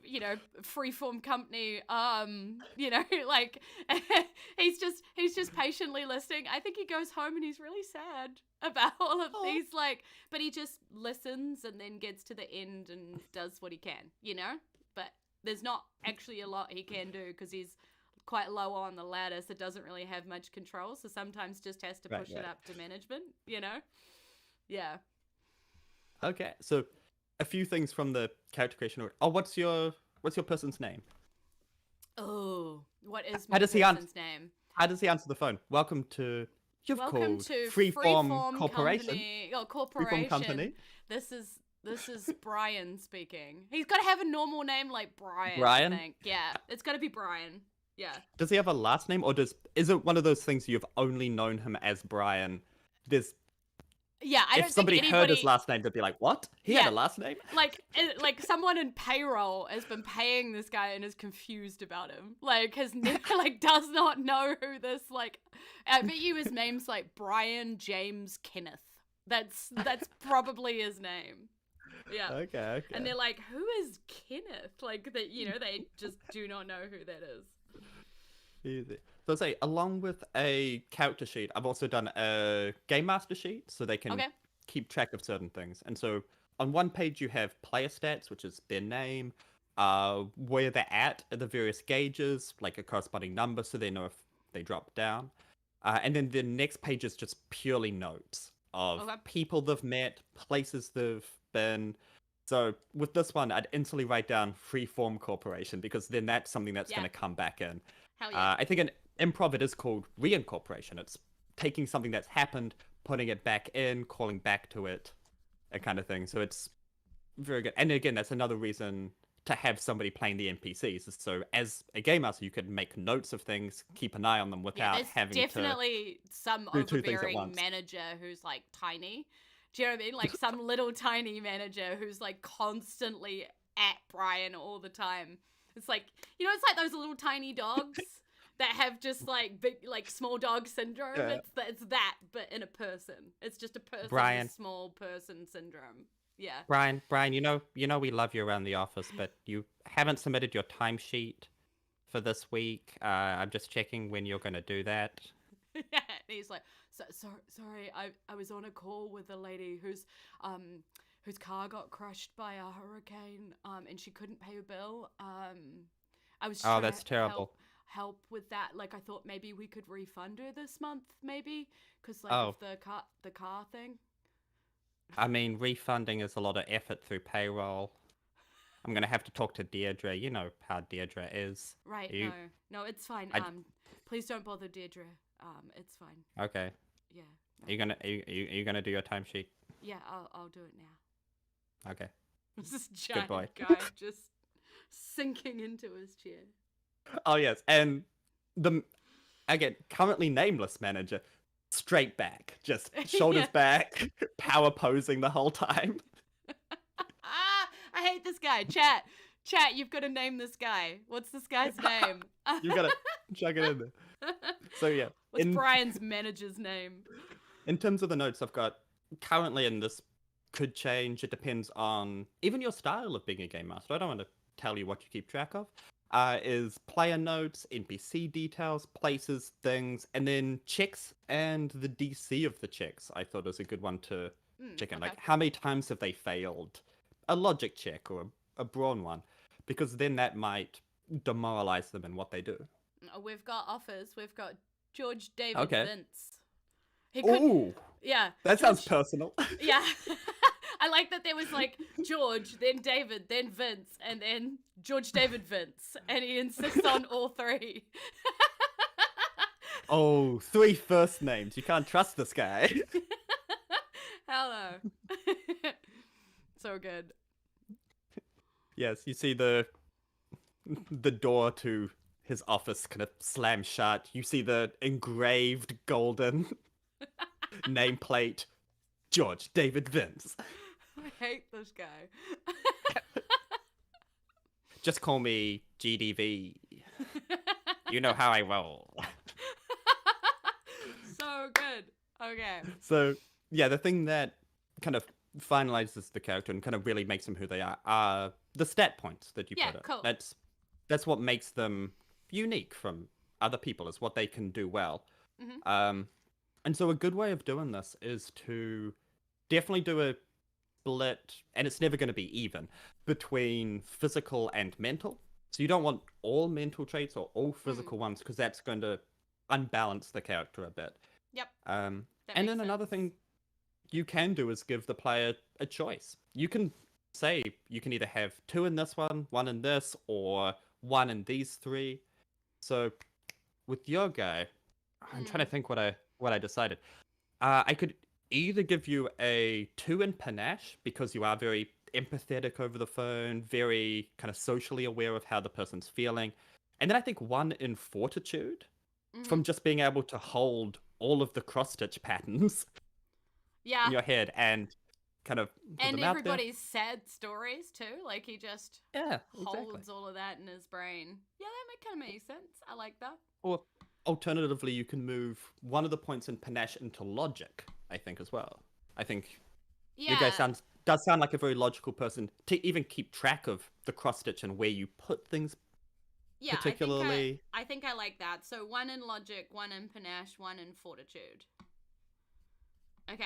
you know, freeform company, you know, like he's just patiently listening. I think he goes home and he's really sad about all of these, like, but he just listens and then gets to the end and does what he can, you know. But there's not actually a lot he can do because he's quite low on the ladder, so doesn't really have much control, so sometimes just has to push it up to management, you know. Yeah. Okay, so a few things from the character creation. Oh, what's your person's name? Oh, what is my person's name? How does he answer the phone? Welcome to Freeform Corporation. Company. Oh, corporation. Freeform Company. This is Brian speaking. He's got to have a normal name like Brian. Brian? I think. Yeah, it's got to be Brian. Yeah. Does he have a last name, or is it one of those things you've only known him as Brian? If somebody heard his last name, they'd be like, "What? He had a last name?" Like someone in payroll has been paying this guy and is confused about him. Like does not know who this like. I bet you his name's like Brian James Kenneth. That's probably his name. Yeah. Okay. And they're like, "Who is Kenneth?" Like that, you know, they just do not know who that is. Easy. So say, along with a character sheet, I've also done a game master sheet so they can keep track of certain things. And so on one page you have player stats, which is their name, where they're at the various gauges, like a corresponding number so they know if they drop down. And then the next page is just purely notes of people they've met, places they've been. So with this one, I'd instantly write down Freeform Corporation because then that's something that's going to come back in. Hell yeah. I think in improv it is called reincorporation. It's taking something that's happened, putting it back in, calling back to it, that kind of thing. So it's very good. And again, that's another reason to have somebody playing the NPCs. So as a game master, you could make notes of things, keep an eye on them without having to definitely some overbearing manager who's like tiny. Do you know what I mean? Like some little tiny manager who's like constantly at Brian all the time. It's like, you know, it's like those little tiny dogs that have just like big, like small dog syndrome. Yeah. It's that, but in a person. It's just a person with small person syndrome. Yeah. Brian, you know we love you around the office, but you haven't submitted your timesheet for this week. I'm just checking when you're going to do that. Yeah, and he's like, sorry, I was on a call with a lady whose car got crushed by a hurricane, and she couldn't pay a bill. I was Oh, trying that's to terrible. help with that. Like, I thought maybe we could refund her this month, maybe, because like Oh, of the car thing. I mean, refunding is a lot of effort through payroll. I'm going to have to talk to Deirdre. You know how Deirdre is. Right? You, No, it's fine. I, Please don't bother Deirdre. It's fine. okay. Yeah. Are you gonna do your timesheet? Yeah, I'll do it now. Okay. This Good boy. giant guy just sinking into his chair. Oh yes, and the again currently nameless manager, straight back, just shoulders Yeah. back, power posing the whole time. I hate this guy. Chat, you've got to name this guy. What's this guy's name? You gotta chuck it in there. So yeah, What's Brian's manager's name? in terms of the notes I've got currently, and this could change. It depends on even your style of being a game master. I don't want to tell you what you keep track of. Is player notes, NPC details, places, things, and then checks and the DC of the checks. I thought was a good one to check in. Okay. Like, how many times have they failed a logic check or a brawn one? Because then that might demoralize them in what they do. We've got offers. We've got George David Okay. Vince. He could, Ooh, yeah. that sounds personal. Yeah. I like that there was like George, then David, then Vince, and then George David Vince. And he insists on all three. Oh, 3 first names. You can't trust this guy. Hello. So good. Yes, you see the door to his office kind of slam shut. You see the engraved golden nameplate, George David Vince. I hate this guy. Just call me GDV. You know how I roll. So good. Okay. So, yeah, the thing that kind of finalizes the character and kind of really makes them who they are the stat points that you Yeah, put in. cool. That's what makes them unique from other people, is what they can do well. Mhm. And so a good way of doing this is to definitely do a split, and it's never going to be even, between physical and mental. So you don't want all mental traits or all physical ones, because that's going to unbalance the character a bit. Yep. And That then makes another sense. thing you can do is give the player a choice. You can say you can either have 2 in this one in this, or 1 in these 3. So with your guy, I'm trying to think what I decided. I could either give you a 2 in panache, because you are very empathetic over the phone, very kind of socially aware of how the person's feeling. And then I think 1 in fortitude, from just being able to hold all of the cross-stitch patterns Yeah. in your head and kind of put And them out there. everybody's sad stories too. Like he just Yeah, holds exactly. all of that in his brain. Yeah, that kind of makes sense. I like that. Or alternatively, you can move one of the points in panache into logic, I think, as well. I think Yeah. your guy does sound like a very logical person to even keep track of the cross-stitch and where you put things Yeah, particularly. I think I like that. So 1 in logic, 1 in panache, 1 in fortitude. Okay.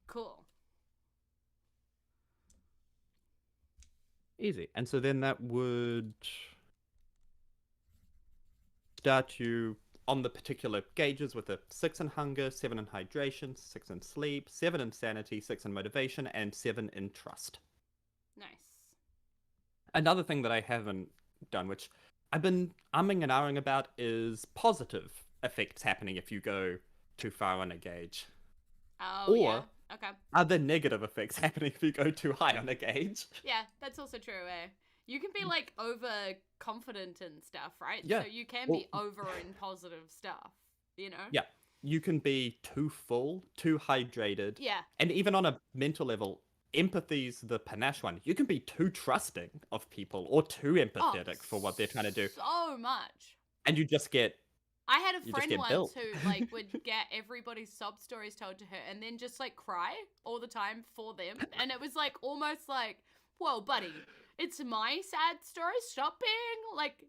Cool. Easy. And so then that would start you on the particular gauges with a 6 in hunger, 7 in hydration, 6 in sleep, 7 in sanity, 6 in motivation, and 7 in trust. Nice. Another thing that I haven't done, which I've been umming and ahhing about, is positive effects happening if you go too far on a gauge. Oh, Or yeah. Okay. are there negative effects happening if you go too high on a gauge? Yeah, that's also true, eh? You can be like overconfident and stuff, right? Yeah. So you can be over in positive stuff, you know? Yeah. You can be too full, too hydrated. Yeah. And even on a mental level, empathy's the panache one. You can be too trusting of people or too empathetic for what they're trying to do. So much. And you just get I had a just friend get once built. who like would get everybody's sob stories told to her and then just like cry all the time for them. And it was like almost like, whoa, buddy, It's my sad story. Stop being like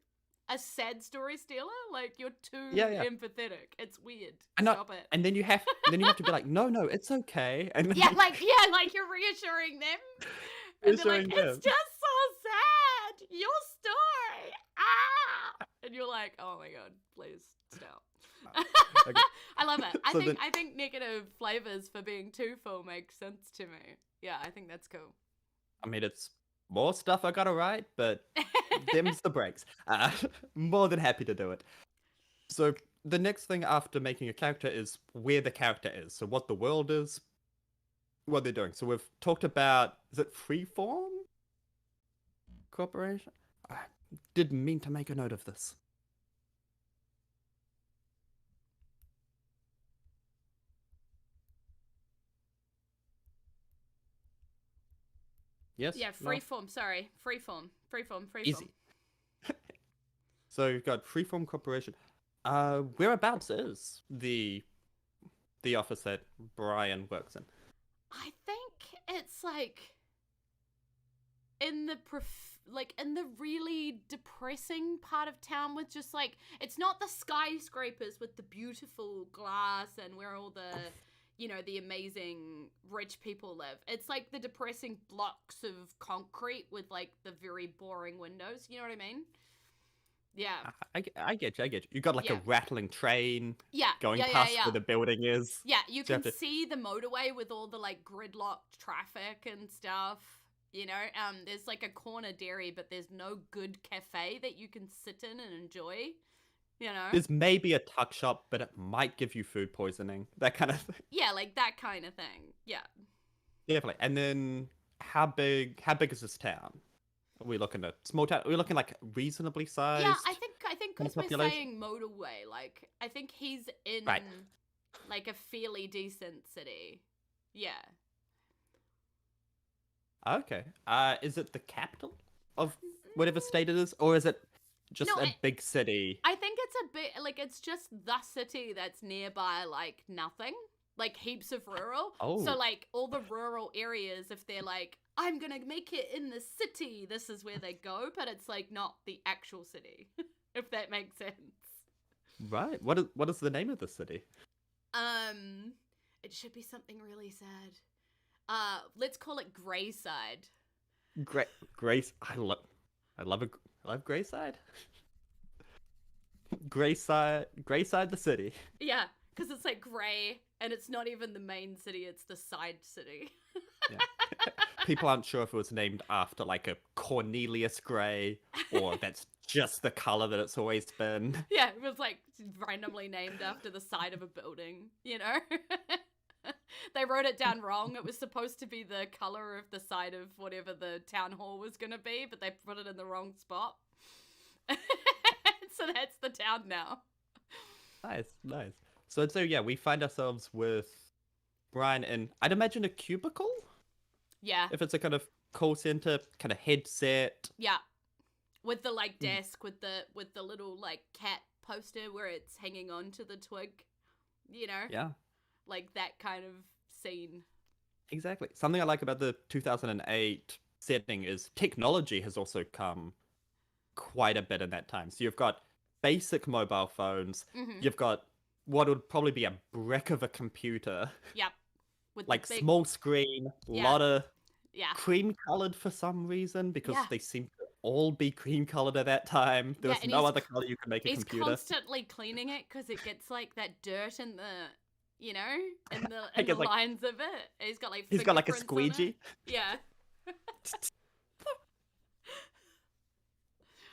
a sad story stealer. Like you're too Yeah. empathetic. It's weird. And not, Stop it. and then you have to be like, no, it's okay. And then, Yeah, like you're reassuring them. And they're like, reassuring it's them. just so sad. Your story. Ah. And you're like, oh my god, please stop. Okay. I love it. So I think negative flavors for being too full makes sense to me. Yeah, I think that's cool. I mean, it's more stuff I gotta write, but them's the breaks. More than happy to do it. So the next thing after making a character is where the character is. So what the world is, what they're doing. So we've talked about, is it Freeform Corporation? I didn't mean to make a note of this. Yes? Yeah, No? freeform. Sorry, freeform. Easy. So you've got Freeform Corporation. Whereabouts is the office that Brian works in? I think it's like in the in the really depressing part of town with just like it's not the skyscrapers with the beautiful glass and where all the the amazing rich people live. It's like the depressing blocks of concrete with like the very boring windows. You know what I mean? Yeah. I get you. You got like a rattling train going past where the building is. Yeah, you So can see the motorway with all the like gridlocked traffic and stuff. There's like a corner dairy, but there's no good cafe that you can sit in and enjoy. There's maybe a tuck shop, but it might give you food poisoning. That kind of thing. Yeah, like that kind of thing. Yeah. Definitely. And then how big is this town? Are we looking at small town? Are we looking like reasonably sized? Yeah, I think because we're population? saying motorway, like I think he's in like a fairly decent city. Yeah. Okay. Is it the capital of whatever state it is, or is it just a big city? I think it's a bit like it's just the city that's nearby, like nothing, like heaps of rural. Oh. So like all the rural areas, if they're like, I'm gonna make it in the city, this is where they go, but it's like not the actual city, if that makes sense. Right. What is the name of the city? It should be something really sad. Let's call it Grayside. Grace. I love Grayside. Grayside, the city. Yeah, because it's like grey, and it's not even the main city; it's the side city. Yeah. People aren't sure if it was named after like a Cornelius Gray, or that's just the color that it's always been. Yeah, it was like randomly named after the side of a building. They wrote it down wrong. It was supposed to be the color of the side of whatever the town hall was going to be, but they put it in the wrong spot. So that's the town now. Nice. So yeah, we find ourselves with Brian in, I'd imagine, a cubicle? Yeah. If it's a kind of call center, kind of headset. Yeah. With the like desk, with the little like cat poster where it's hanging on to the twig, Yeah. Like that kind of scene. Exactly. Something I like about the 2008 setting is technology has also come quite a bit in that time. So you've got basic mobile phones. Mm-hmm. You've got what would probably be a brick of a computer. Yep. With like big... small screen, lot of cream colored for some reason, because they seem to all be cream colored at that time. There was no other color you could make a computer. He's constantly cleaning it because it gets like that dirt in the, in the like, lines of it. He's got like a squeegee. Yeah.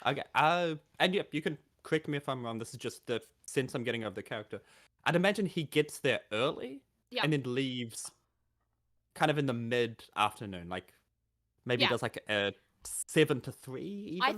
Okay. And yep, you can correct me if I'm wrong. This is just the sense I'm getting of the character. I'd imagine he gets there early and then leaves kind of in the mid-afternoon. Like maybe does like a 7 to 3 even. I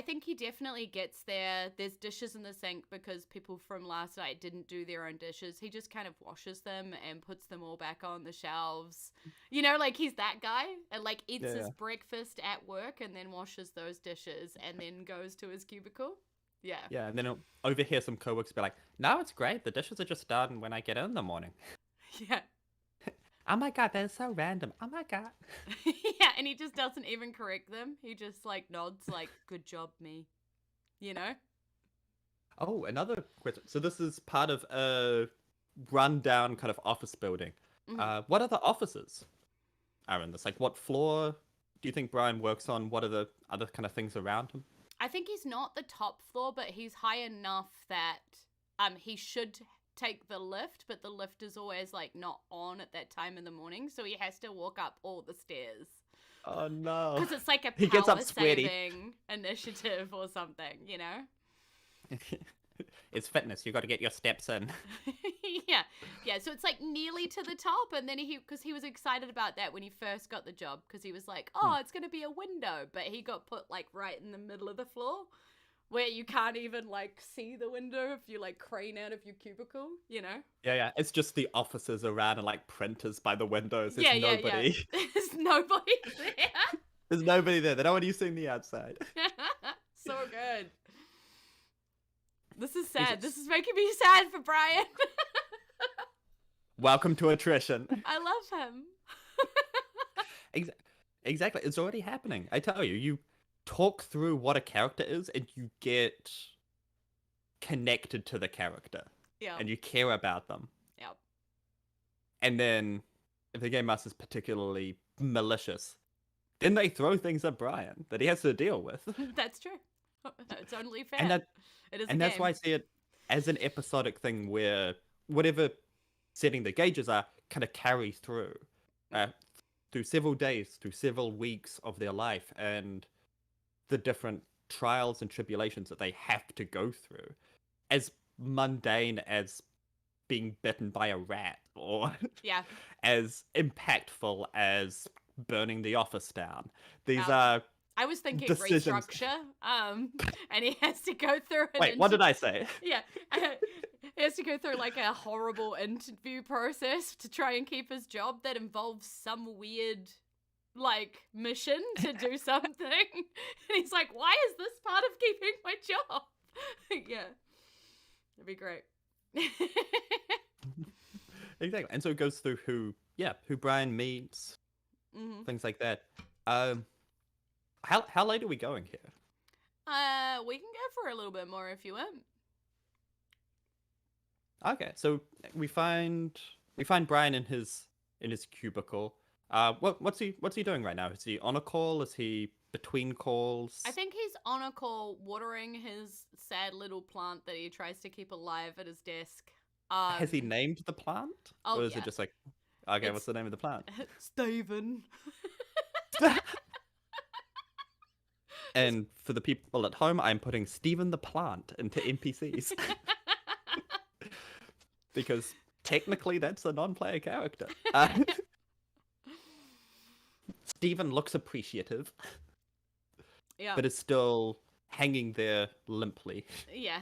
think he definitely gets there. There's dishes in the sink because people from last night didn't do their own dishes. He just kind of washes them and puts them all back on the shelves. Like he's that guy and like eats his breakfast at work and then washes those dishes and then goes to his cubicle. Yeah. Yeah, and then he'll overhear some coworkers be like, "No, it's great. The dishes are just done when I get in the morning." Yeah. Oh my god, that is so random. Oh my god. Yeah, and he just doesn't even correct them. He just like nods like, good job, me. You know? Oh, another question. So this is part of a rundown kind of office building. Hmm. What other offices are in this? Like, what floor do you think Brian works on? What are the other kind of things around him? I think he's not the top floor, but he's high enough that he should take the lift, but the lift is always like not on at that time in the morning, so he has to walk up all the stairs. Oh no. Because it's like a He gets up power sweaty. saving initiative or something, you know? It's fitness. You got to get your steps in. Yeah. Yeah, so it's like nearly to the top, and then because he was excited about that when he first got the job, because he was like, oh, it's going to be a window, but he got put like right in the middle of the floor where you can't even like see the window if you like crane out of your cubicle, you know? Yeah. It's just the offices around and like printers by the windows. There's Yeah. nobody. There's nobody there. There's nobody there. They don't want you seeing the outside. So good. This is sad. This is making me sad for Brian. Welcome to Attrition. I love him. Exactly. It's already happening. I tell you, you talk through what a character is and you get connected to the character. Yeah. And you care about them. Yep. And then if the game master is particularly malicious, then they throw things at Brian that he has to deal with. That's true. It's only fair. And that's why I see it as an episodic thing where whatever setting the gauges are kind of carries through several days, through several weeks of their life, and the different trials and tribulations that they have to go through, as mundane as being bitten by a rat, or as impactful as burning the office down. These are I was thinking decisions. Restructure, and he has to go through Wait, what did I say? Yeah, he has to go through like a horrible interview process to try and keep his job that involves some weird, like, mission to do something. And he's like, why is this part of keeping my job? Yeah, that'd be great. Exactly, and so it goes through who Brian meets, things like that. How late are we going here? We can go for a little bit more if you want. Okay, so we find Brian in his cubicle. What's he doing right now? Is he on a call? Is he between calls? I think he's on a call watering his sad little plant that he tries to keep alive at his desk. Has he named the plant? Oh, or is it just like, okay, what's the name of the plant? Steven. And for the people at home, I'm putting Stephen the Plant into NPCs. Because technically that's a non-player character. Stephen looks appreciative. Yeah. But is still hanging there limply. Yeah.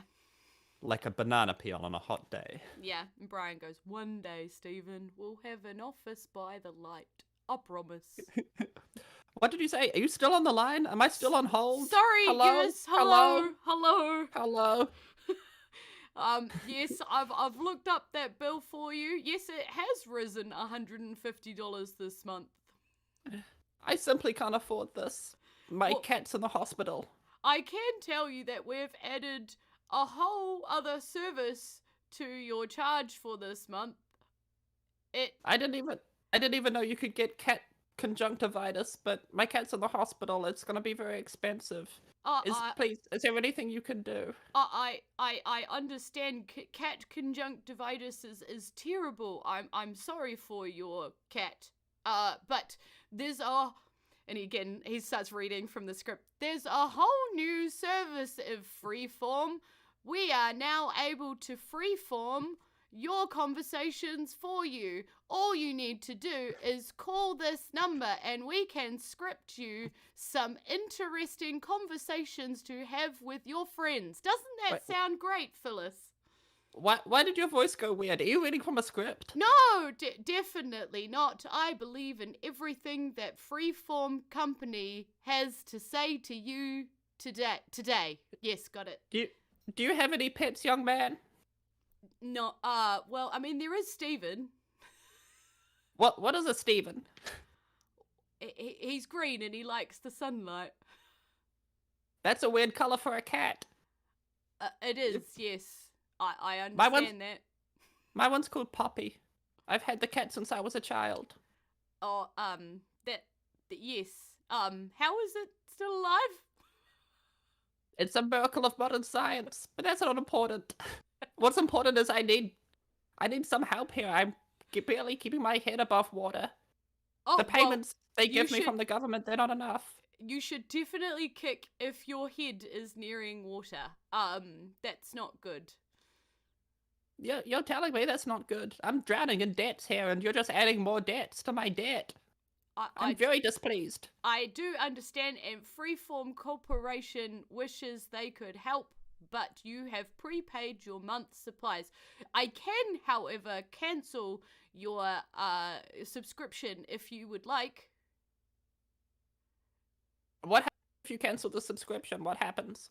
Like a banana peel on a hot day. Yeah. And Brian goes, one day, Stephen, we'll have an office by the light. I promise. What did you say? Are you still on the line? Am I still on hold? Sorry, hello? yes, hello. Yes, I've looked up that bill for you. Yes, it has risen $150 this month. I simply can't afford this. My cat's in the hospital. I can tell you that we've added a whole other service to your charge for this month. I didn't even know you could get cat conjunctivitis, but my cat's in the hospital. It's going to be very expensive. Please, is there anything you can do? I understand cat conjunctivitis is terrible. I'm sorry for your cat. But there's and again, he starts reading from the script. There's a whole new service of freeform. We are now able to freeform your conversations for you. All you need to do is call this number and we can script you some interesting conversations to have with your friends. Doesn't that sound great, Phyllis? Why did your voice go weird? Are you reading from a script? No, definitely not. I believe in everything that Freeform Company has to say to you today. Yes, got it. Do you have any pets, young man? No, well, I mean, there is Steven. What is a Steven? He's green and he likes the sunlight. That's a weird color for a cat. It is, yes. I My understand that. My one's called Poppy. I've had the cat since I was a child. Oh, yes. How is it still alive? It's a miracle of modern science, but that's not important. What's important is I need some help here. I'm barely keeping my head above water. Oh, the payments they give me should- from the government, they're not enough. You should definitely kick if your head is nearing water. That's not good. You're telling me that's not good. I'm drowning in debts here, and you're just adding more debts to my debt. I'm very displeased. I do understand, and Freeform Corporation wishes they could help, but you have prepaid your month's supplies. I can, however, cancel your subscription if you would like. What happens if you cancel the subscription? What happens?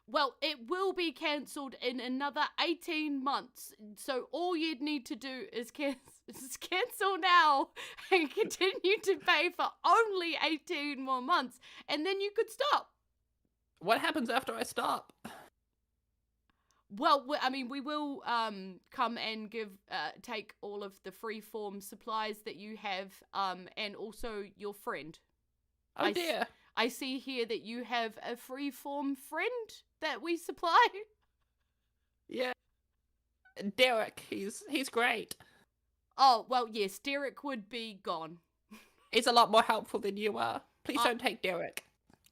Well, it will be cancelled in another 18 months. So all you'd need to do is cancel now and continue to pay for only 18 more months. And then you could stop. What happens after I stop? Well, I mean, we will come and take all of the Freeform supplies that you have and also your friend. Oh dear. I see here that you have a Freeform friend that we supply. Yeah. Derek, he's great. Oh, well, yes, Derek would be gone. He's a lot more helpful than you are. Please don't take Derek.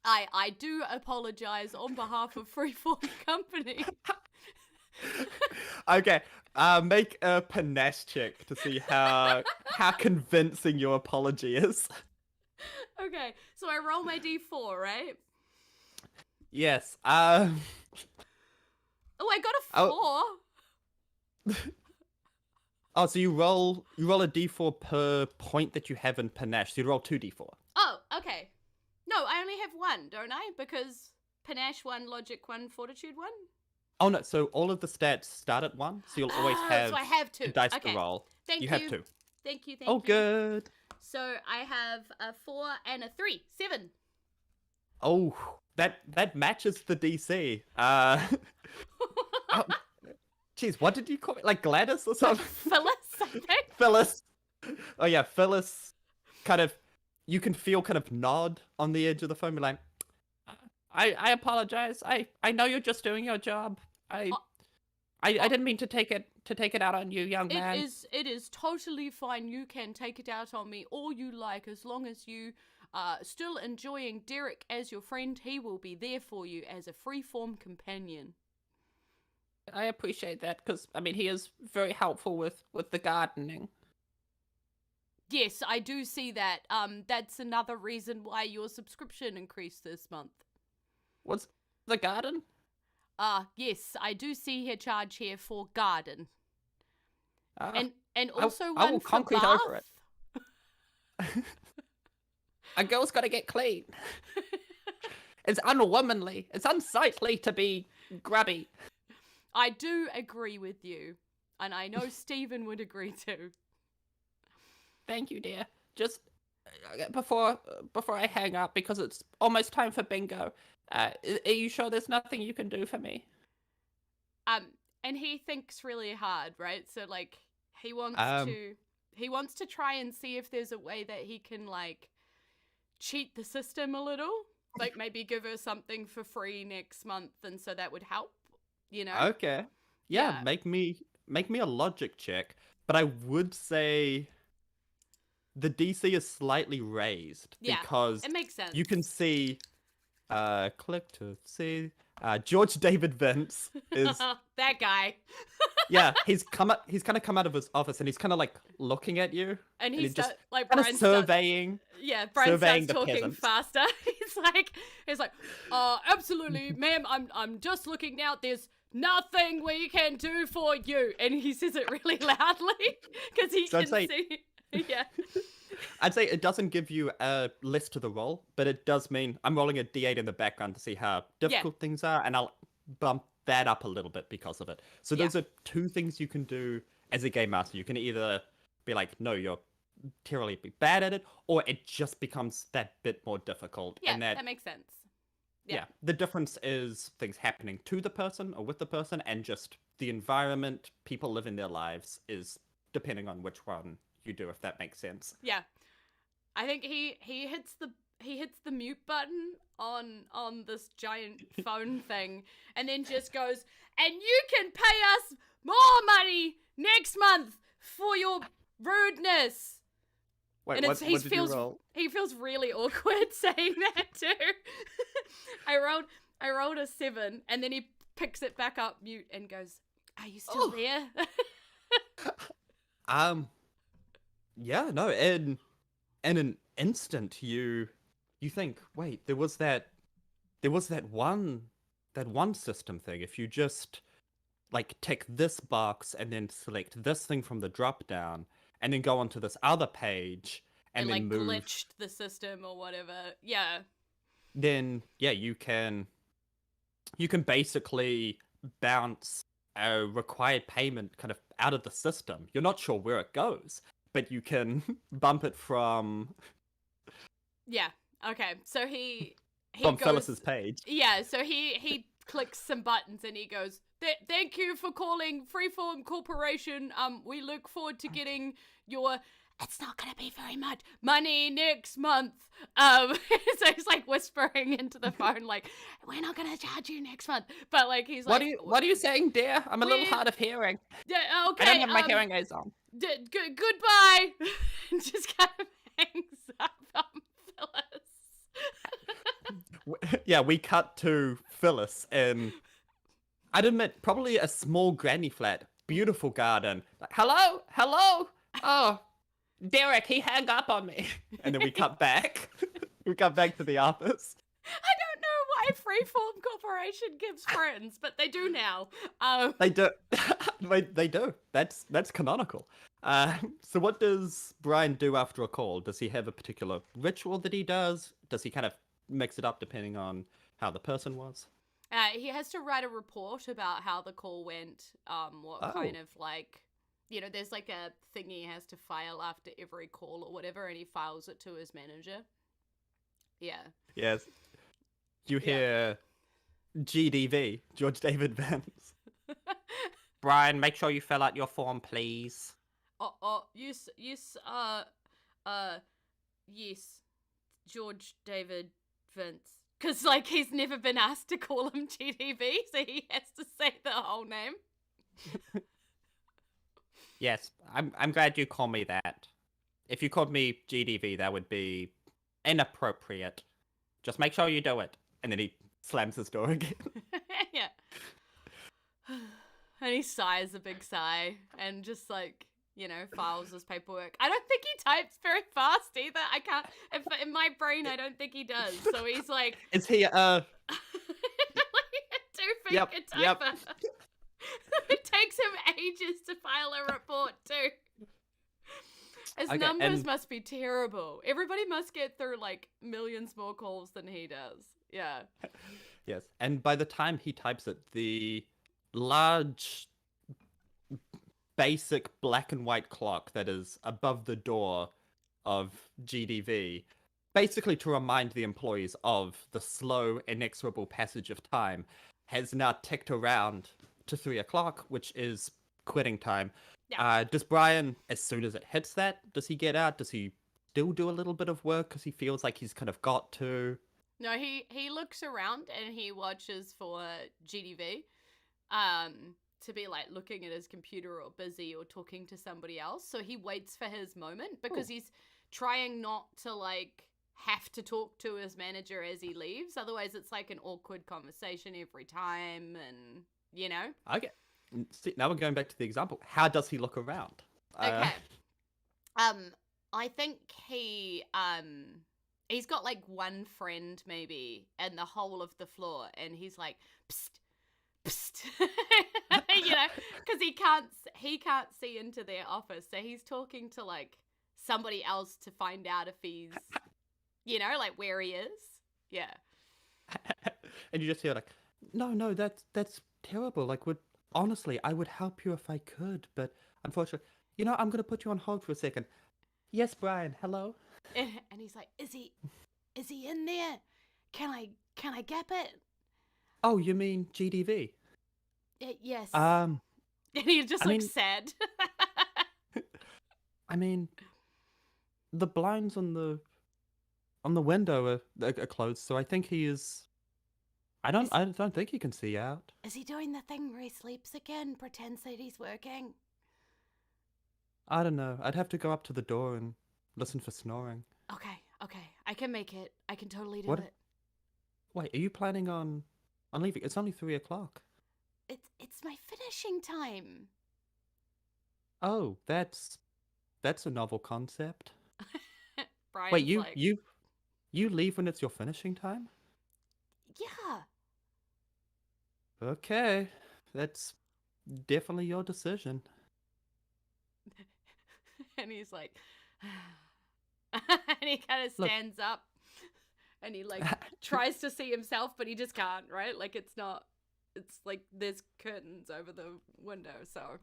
I do apologize on behalf of Freeform Company. Okay, make a panache check to see how convincing your apology is. Okay, so I roll my d4, right? Yes. Oh, I got a 4. Oh, so you roll a d4 per point that you have in panache. So you roll 2d4. Oh, okay. No, I only have 1, don't I? Because panache 1, logic 1, fortitude 1. Oh no, so all of the stats start at 1, so you'll always have, so I have 2 dice okay. to roll. Thank you. You have 2. Thank you. Oh, good. So I have a 4 and a 3. 7. Oh, that matches the DC. Jeez, what did you call it? Like Gladys or something? Phyllis, I think. Phyllis. Oh yeah, Phyllis. Kind of, you can feel kind of nod on the edge of the phone, be like, I apologize. I know you're just doing your job. I didn't mean to take it out on you, young man. It is totally fine. You can take it out on me all you like, as long as you are still enjoying Derek as your friend. He will be there for you as a Freeform companion. I appreciate that, because I mean he is very helpful with the gardening. Yes, I do see that. That's another reason why your subscription increased this month. What's the garden? Yes, I do see here charge here for garden. And also I one will for concrete bath. over it. A girl's got to get clean. It's unwomanly. It's unsightly to be grubby. I do agree with you, and I know Stephen would agree too. Thank you, dear. Just before I hang up, because it's almost time for bingo. Are you sure there's nothing you can do for me? And he thinks really hard, right? So like he wants to try and see if there's a way that he can like cheat the system a little, like maybe give her something for free next month, and so that would help, you know? Okay. Yeah. Make me a logic check, but I would say the DC is slightly raised because it makes sense. You can see click to see George David Vince is that guy. Yeah, he's kind of come out of his office and he's kind of like looking at you and he's just like kind of surveying. Brian starts the talking peasants. faster. he's like, absolutely, ma'am, I'm just looking now. There's nothing we can do for you, and he says it really loudly because he can see. Yeah. I'd say it doesn't give you a list to the roll, but it does mean I'm rolling a d8 in the background to see how difficult things are, and I'll bump that up a little bit because of it. So those are 2 things you can do as a game master. You can either be like, no, terribly be bad at it, or it just becomes that bit more difficult. Yeah, And that makes sense. yeah, the difference is things happening to the person or with the person, and just the environment people live in their lives is depending on which one you do, if that makes sense. Yeah. I think he hits the mute button on this giant phone thing, and then just goes, and you can pay us more money next month for your rudeness. Wait, And what did you roll? he feels really awkward saying that too. I rolled a 7, and then he picks it back up mute and goes, "Are you still there?" Yeah, no, in an instant you think, wait, there was that one system thing. If you just like tick this box and then select this thing from the drop down and then go onto this other page and then like move, glitched the system or whatever. Yeah. then yeah, you can basically bounce a required payment kind of out of the system. You're not sure where it goes, but you can bump it from Yeah. Okay. So he from goes, Phyllis's page. Yeah, so he clicks some buttons and he goes, "Thank you for calling Freeform Corporation. We look forward to getting your, it's not gonna be very much, money next month." So he's like whispering into the phone, like, "We're not gonna charge you next month," but like he's like, What are you saying, dear? I'm a little hard of hearing. Yeah, okay. I don't have my hearing aids on. Goodbye. And just kind of hangs up on Phyllis. Yeah, we cut to Phyllis in, I'd admit, probably a small granny flat, beautiful garden. Like, hello? Oh, Derek, he hung up on me. And then we cut back. We cut back to the office. I don't know why Freeform Corporation gives friends, but they do now. They do. They do. That's canonical. So what does Brian do after a call? Does he have a particular ritual that he does? Does he kind of mix it up depending on how the person was? He has to write a report about how the call went, what kind of like, there's like a thing he has to file after every call or whatever, and he files it to his manager. Yeah. Yes. You hear GDV, George David Vance. Brian, make sure you fill out your form, please. Yes, yes, George David Vince. Because, like, he's never been asked to call him GDV, so he has to say the whole name. Yes, I'm glad you call me that. If you called me GDV, that would be inappropriate. Just make sure you do it. And then he slams his door again. Yeah. And he sighs a big sigh and just, like, files his paperwork. I don't think he types very fast either. I can't, in my brain, I don't think he does. So he's like... Is he, like a two-finger typer. Yep. It takes him ages to file a report, too. His numbers must be terrible. Everybody must get through, like, millions more calls than he does. Yeah. Yes, and by the time he types it, the large, basic black and white clock that is above the door of GDV, basically to remind the employees of the slow, inexorable passage of time, has now ticked around to 3 o'clock, which is quitting time. Yeah. Does Brian, as soon as it hits that, does he get out? Does he still do a little bit of work because he feels like he's kind of got to? No, he looks around and he watches for GDV to be like looking at his computer or busy or talking to somebody else. So he waits for his moment because he's trying not to like have to talk to his manager as he leaves. Otherwise it's like an awkward conversation every time and, Okay. See, now we're going back to the example. How does he look around? Okay. I think he's got like one friend maybe in the whole of the floor, and he's like, psst, psst, because he can't see into their office, so he's talking to like somebody else to find out if he's, like where he is. Yeah. And you just hear like, no, that's terrible. Like, honestly, I would help you if I could, but unfortunately, I'm going to put you on hold for a second. Yes, Brian. Hello. And he's like, is he in there? Can I gap it? Oh, you mean GDV? Yes. Um, And he just I looks mean, sad. I mean, the blinds on the window are closed, so I think he is. Is I don't think he can see out. is he doing the thing where he sleeps again, pretends that he's working? I don't know. I'd have to go up to the door and listen for snoring. Okay. I can make it. I can totally do What? it. Wait, are you planning on leaving? It's only 3 o'clock. It's my finishing time. Oh, that's a novel concept. Wait, Brian's like, you leave when it's your finishing time? yeah. Okay, that's definitely your decision. And he's like, and he kind of Look, stands up and he like tries to see himself, but he just can't, right? Like it's like there's curtains over the window, so.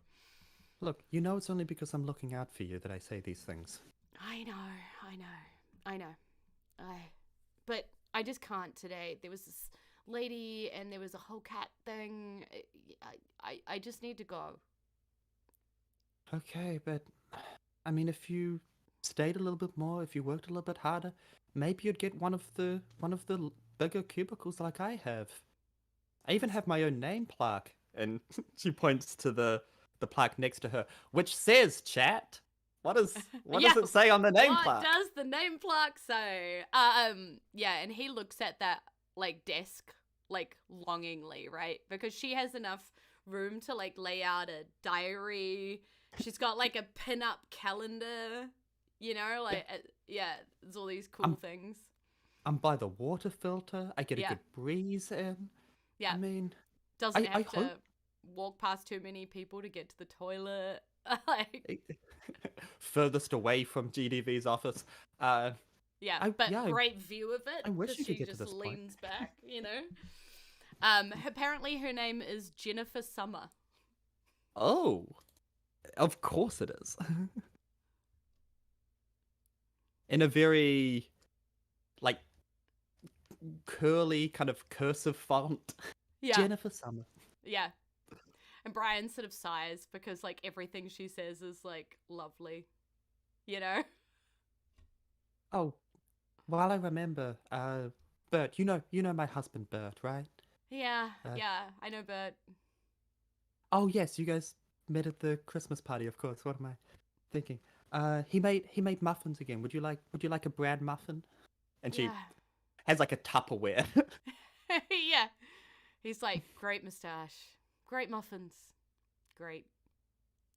look, it's only because I'm looking out for you that I say these things. I know. But I just can't today. There was this lady and there was a whole cat thing. I just need to go. Okay, but I mean, if you stayed a little bit more, if you worked a little bit harder, maybe you'd get one of the bigger cubicles like I have. I even have my own name plaque, and she points to the plaque next to her, which says "chat." What Yeah, does it say on the name what plaque? does the name plaque say? Yeah, and he looks at that like desk like longingly, right? Because she has enough room to like lay out a diary. She's got like a pin-up calendar, like yeah, there's all these cool I'm things. I'm by the water filter. I get a Yeah, good breeze in. I yeah. mean, Doesn't I have to hope walk past too many people to get to the toilet. Like, furthest away from GDV's office. yeah, but Yeah, great view of it I wish because you could she get to just this point. leans back. Apparently her name is Jennifer Summer. Oh, of course it is. In a very like curly kind of cursive font. Yeah, Jennifer Summer. yeah. And Brian sort of sighs because like everything she says is like lovely, you know? Oh, while I remember, Bert, you know my husband Bert, right? Yeah, Uh, yeah, I know Bert. oh yes, you guys met at the Christmas party, of course. What am I thinking? He made muffins again. Would you like a bread muffin? And she Yeah. has like a Tupperware. Yeah. He's like, great mustache, great muffins, great.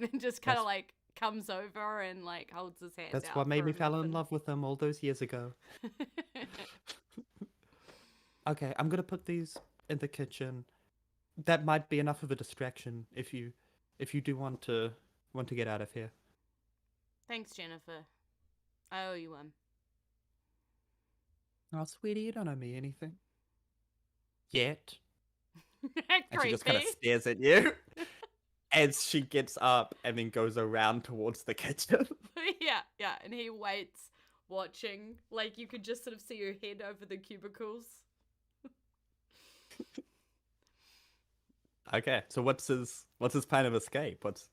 And just kind of that's like comes over and like holds his hand that's out what made for me a fall in muffin. love with him all those years ago. Okay, I'm gonna put these in the kitchen. That might be enough of a distraction if you do want to get out of here. Thanks, Jennifer. I owe you one. Oh, sweetie, you don't owe me anything yet. And she just kind Creepy. of stares at you as she gets up and then goes around towards the kitchen. Yeah. And he waits, watching. Like you could just sort of see her head over the cubicles. Okay, so what's his plan of escape? What's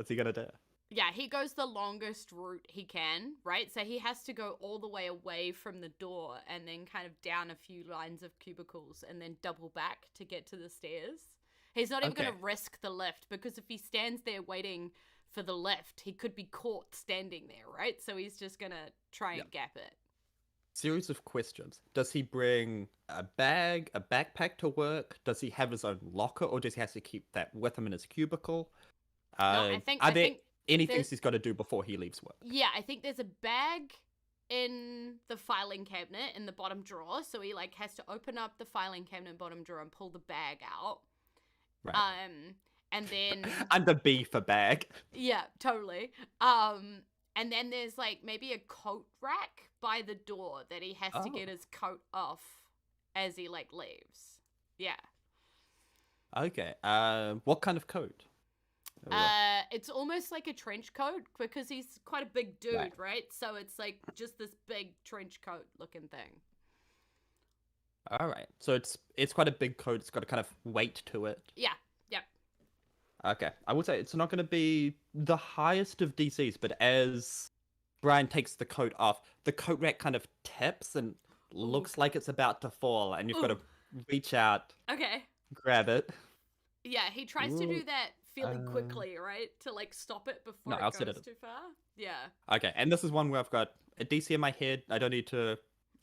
he gonna do? Yeah, he goes the longest route he can, right? So he has to go all the way away from the door and then kind of down a few lines of cubicles and then double back to get to the stairs. He's not even Okay, going to risk the lift because if he stands there waiting for the lift, he could be caught standing there, right? So he's just going to try yeah. and gap it. Series of questions. Does he bring a bag, a backpack to work? Does he have his own locker, or does he have to keep that with him in his cubicle? No, I think Are I there think any there's things he's got to do before he leaves work? yeah, I think there's a bag in the filing cabinet in the bottom drawer, so he like has to open up the filing cabinet bottom drawer and pull the bag out. Right. And then I'm the B for bag. yeah, totally. And then there's like maybe a coat rack by the door that he has to Oh, get his coat off as he like leaves. Yeah. okay. What kind of coat? Ugh. It's almost like a trench coat because he's quite a big dude, right? So it's like just this big trench coat looking thing. All right. So it's quite a big coat. It's got a kind of weight to it. Yeah, yeah. Okay. I would say it's not going to be the highest of DCs, but as Brian takes the coat off, the coat rack kind of tips and looks like it's about to fall, and you've got to reach out, Okay. grab it. Yeah, he tries to do Ooh. that fairly quickly, right? To like stop it before No, it I'll set goes it. too far. Yeah. Okay, and this is one where I've got a DC in my head. I don't need to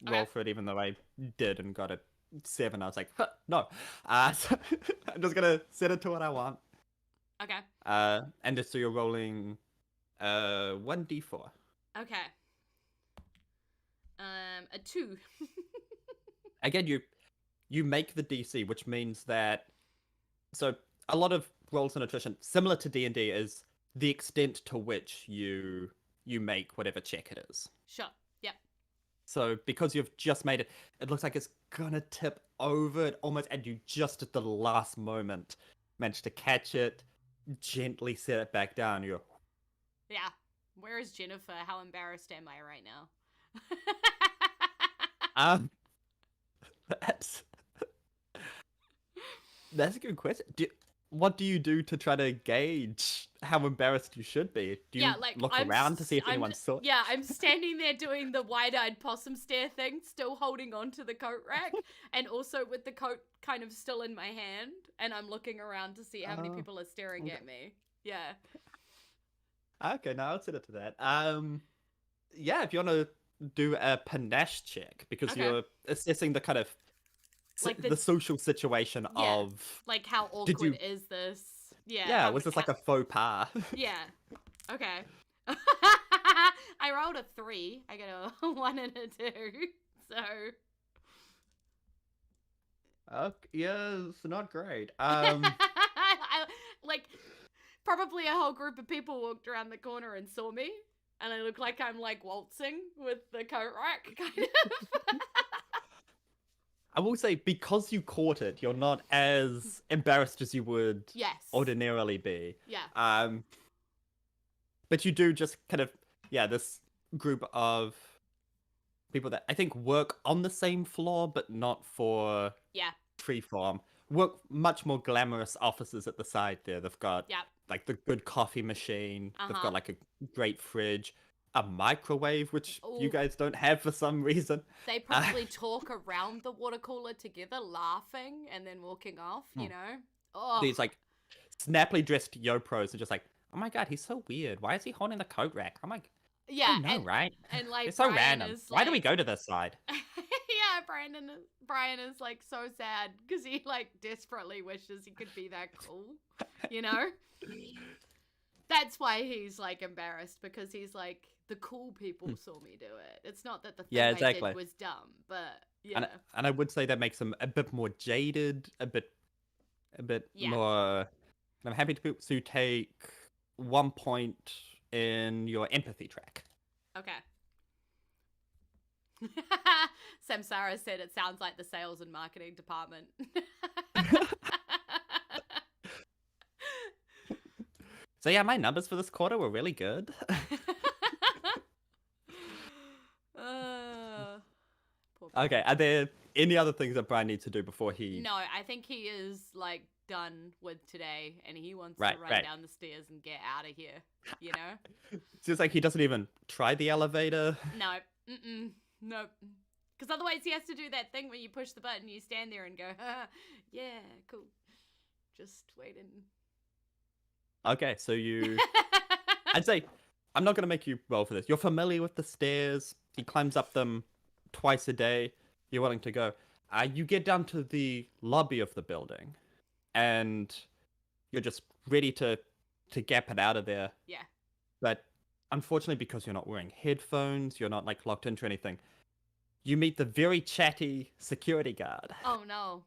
roll Okay. for it, even though I did and got a 7. I was like, huh, no. So I'm just gonna set it to what I want. Okay. And just so you're rolling 1d4. Okay. A 2. Again, you make the DC, which means that so a lot of rolls in attrition, similar to D&D, is the extent to which you make whatever check it is. Sure. Yep. So because you've just made it, it looks like it's gonna tip over it almost, and you just at the last moment managed to catch it, gently set it back down. You're Yeah. Where is Jennifer? How embarrassed am I right now? that's a good question. What do you do to try to gauge how embarrassed you should be? Do you look around to see if anyone saw it? Yeah, I'm standing there doing the wide-eyed possum stare thing, still holding on to the coat rack, and also with the coat kind of still in my hand, and I'm looking around to see how many people are staring at me. Yeah. Okay, now I'll set it to that. Yeah, if you want to do a panache check, because you're assessing the kind of like the social situation of like how awkward is this? Yeah, was this like a faux pas? Yeah. Okay. I rolled a 3. I got a 1 and a 2. So Okay, yeah, it's not great. like probably a whole group of people walked around the corner and saw me, and I look like I'm like waltzing with the coat rack kind of. I will say, because you caught it, you're not as embarrassed as you would ordinarily be. Yeah. But you do just kind of, this group of people that I think work on the same floor, but not for freeform. Work much more glamorous offices at the side there. They've got like the good coffee machine. They've got like a great fridge. A microwave, which you guys don't have for some reason. They probably talk around the water cooler together, laughing and then walking off, you know? Oh. These like snappily dressed yo-pros are just like, oh my god, he's so weird. Why is he holding the coat rack? I'm like, yeah, I know, right? And like, it's so random. Why do we go to this side? Yeah, Brian is like so sad because he like desperately wishes he could be that cool, you know? That's why he's like embarrassed, because he's like, the cool people saw me do it. It's not that the thing I did was dumb, but yeah. And I would say that makes him a bit more jaded, a bit more. I'm happy to take 1 point in your empathy track. Okay. Samsara said it sounds like the sales and marketing department. So yeah, my numbers for this quarter were really good. Okay, are there any other things that Brian needs to do before he... No, I think he is like done with today, and he wants to run down the stairs and get out of here, you know? Seems like he doesn't even try the elevator. No, nope. Because otherwise he has to do that thing where you push the button, you stand there and go, yeah, cool. Just waiting. Okay, so you... I'd say, I'm not going to make you roll for this. You're familiar with the stairs. He climbs up them twice a day. You're willing to go. You get down to the lobby of the building, and you're just ready to gap it out of there. Yeah. But unfortunately, because you're not wearing headphones, you're not like locked into anything, you meet the very chatty security guard. Oh no.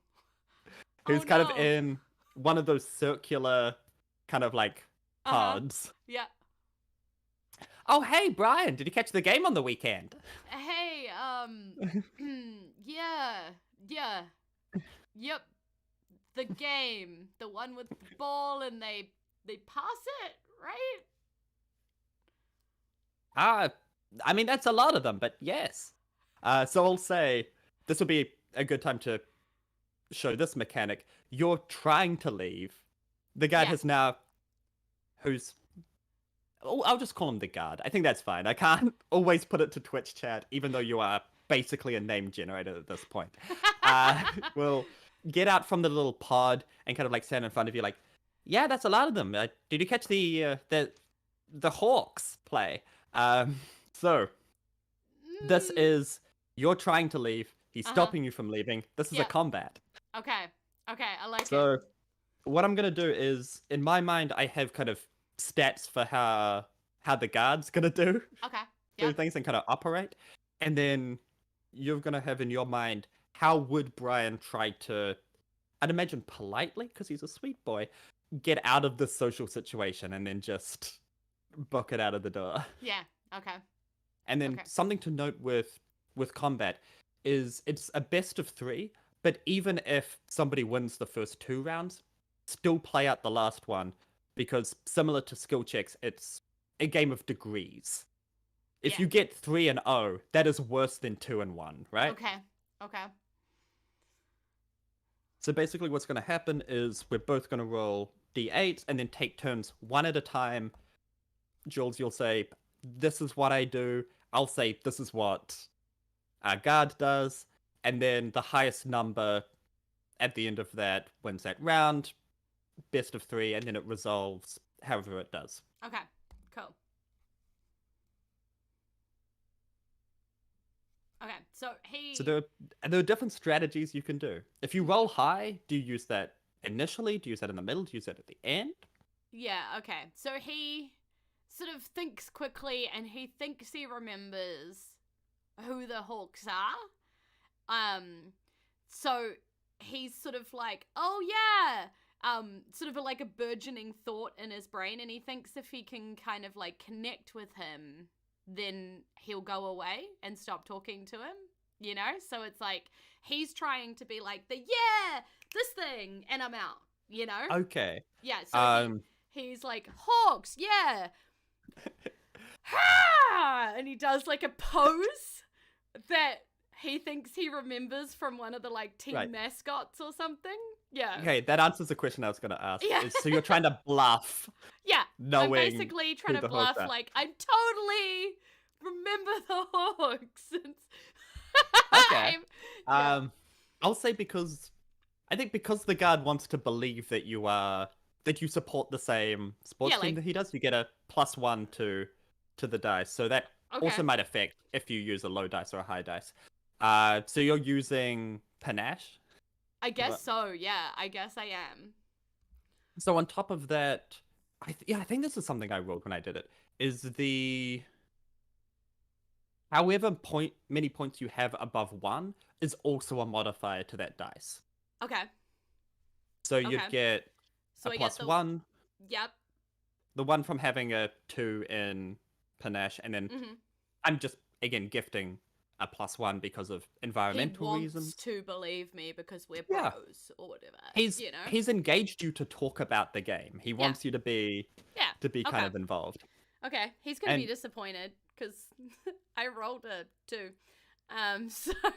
Who's kind of in one of those circular kind of like pods. Yeah. Oh, hey, Brian, did you catch the game on the weekend? Hey, yeah. Yep. The game. The one with the ball and they pass it, right? I mean, that's a lot of them, but yes. So I'll say this will be a good time to show this mechanic. You're trying to leave. The guard has now, who's, oh, I'll just call him the guard. I think that's fine. I can't always put it to Twitch chat, even though you are basically a name generator at this point. Will get out from the little pod and kind of like stand in front of you, like, yeah, that's a lot of them. Did you catch the Hawks play? So this is you're trying to leave. He's stopping you from leaving. This is a combat. Okay, I like it. So what I'm gonna do is, in my mind, I have kind of stats for how the guard's gonna do things and kind of operate, and then you're gonna have in your mind how would Brian try to, I'd imagine politely, because he's a sweet boy, get out of this social situation and then just book it out of the door. Yeah. Okay. And then something to note with combat is it's a best of 3, but even if somebody wins the first 2 rounds, still play out the last one, because similar to skill checks, it's a game of degrees. If you get 3 and 0, that is worse than 2 and 1, right? Okay. So basically what's going to happen is we're both going to roll d8s and then take turns one at a time. Jules, you'll say, this is what I do. I'll say, this is what our guard does. And then the highest number at the end of that wins that round. Best of 3, and then it resolves however it does. Okay, cool. Okay, so there are different strategies you can do. If you roll high, do you use that initially? Do you use that in the middle? Do you use that at the end? Yeah, okay. So he sort of thinks quickly, and he thinks he remembers who the Hawks are. So he's sort of like, oh yeah, sort of like a burgeoning thought in his brain, and he thinks if he can kind of like connect with him, then he'll go away and stop talking to him, you know? So it's like, he's trying to be like this thing, and I'm out, you know? Okay. Yeah, so he's like, Hawks, yeah. Ha! And he does like a pose that he thinks he remembers from one of the like team mascots or something. Yeah. Okay, that answers the question I was going to ask. Yeah. So you're trying to bluff. Yeah. Knowing I'm basically trying to bluff, like, I totally remember the Hawks. Okay. I'll say because the guard wants to believe that you support the same sports team that he does, you get a +1 to the dice. So that also might affect if you use a low dice or a high dice. So you're using panache? I guess so, yeah. I guess I am. So on top of that, I think this is something I rolled when I did it, is the however many points you have above 1 is also a modifier to that dice. Okay. So you'd get a +1. Yep. The one from having a 2 in panache, and then I'm just, again, gifting a +1 because of environmental reasons. He wants to believe me because we're bros or whatever. He's engaged you to talk about the game. He wants you to be kind of involved. Okay, he's gonna be disappointed because I rolled a 2. So I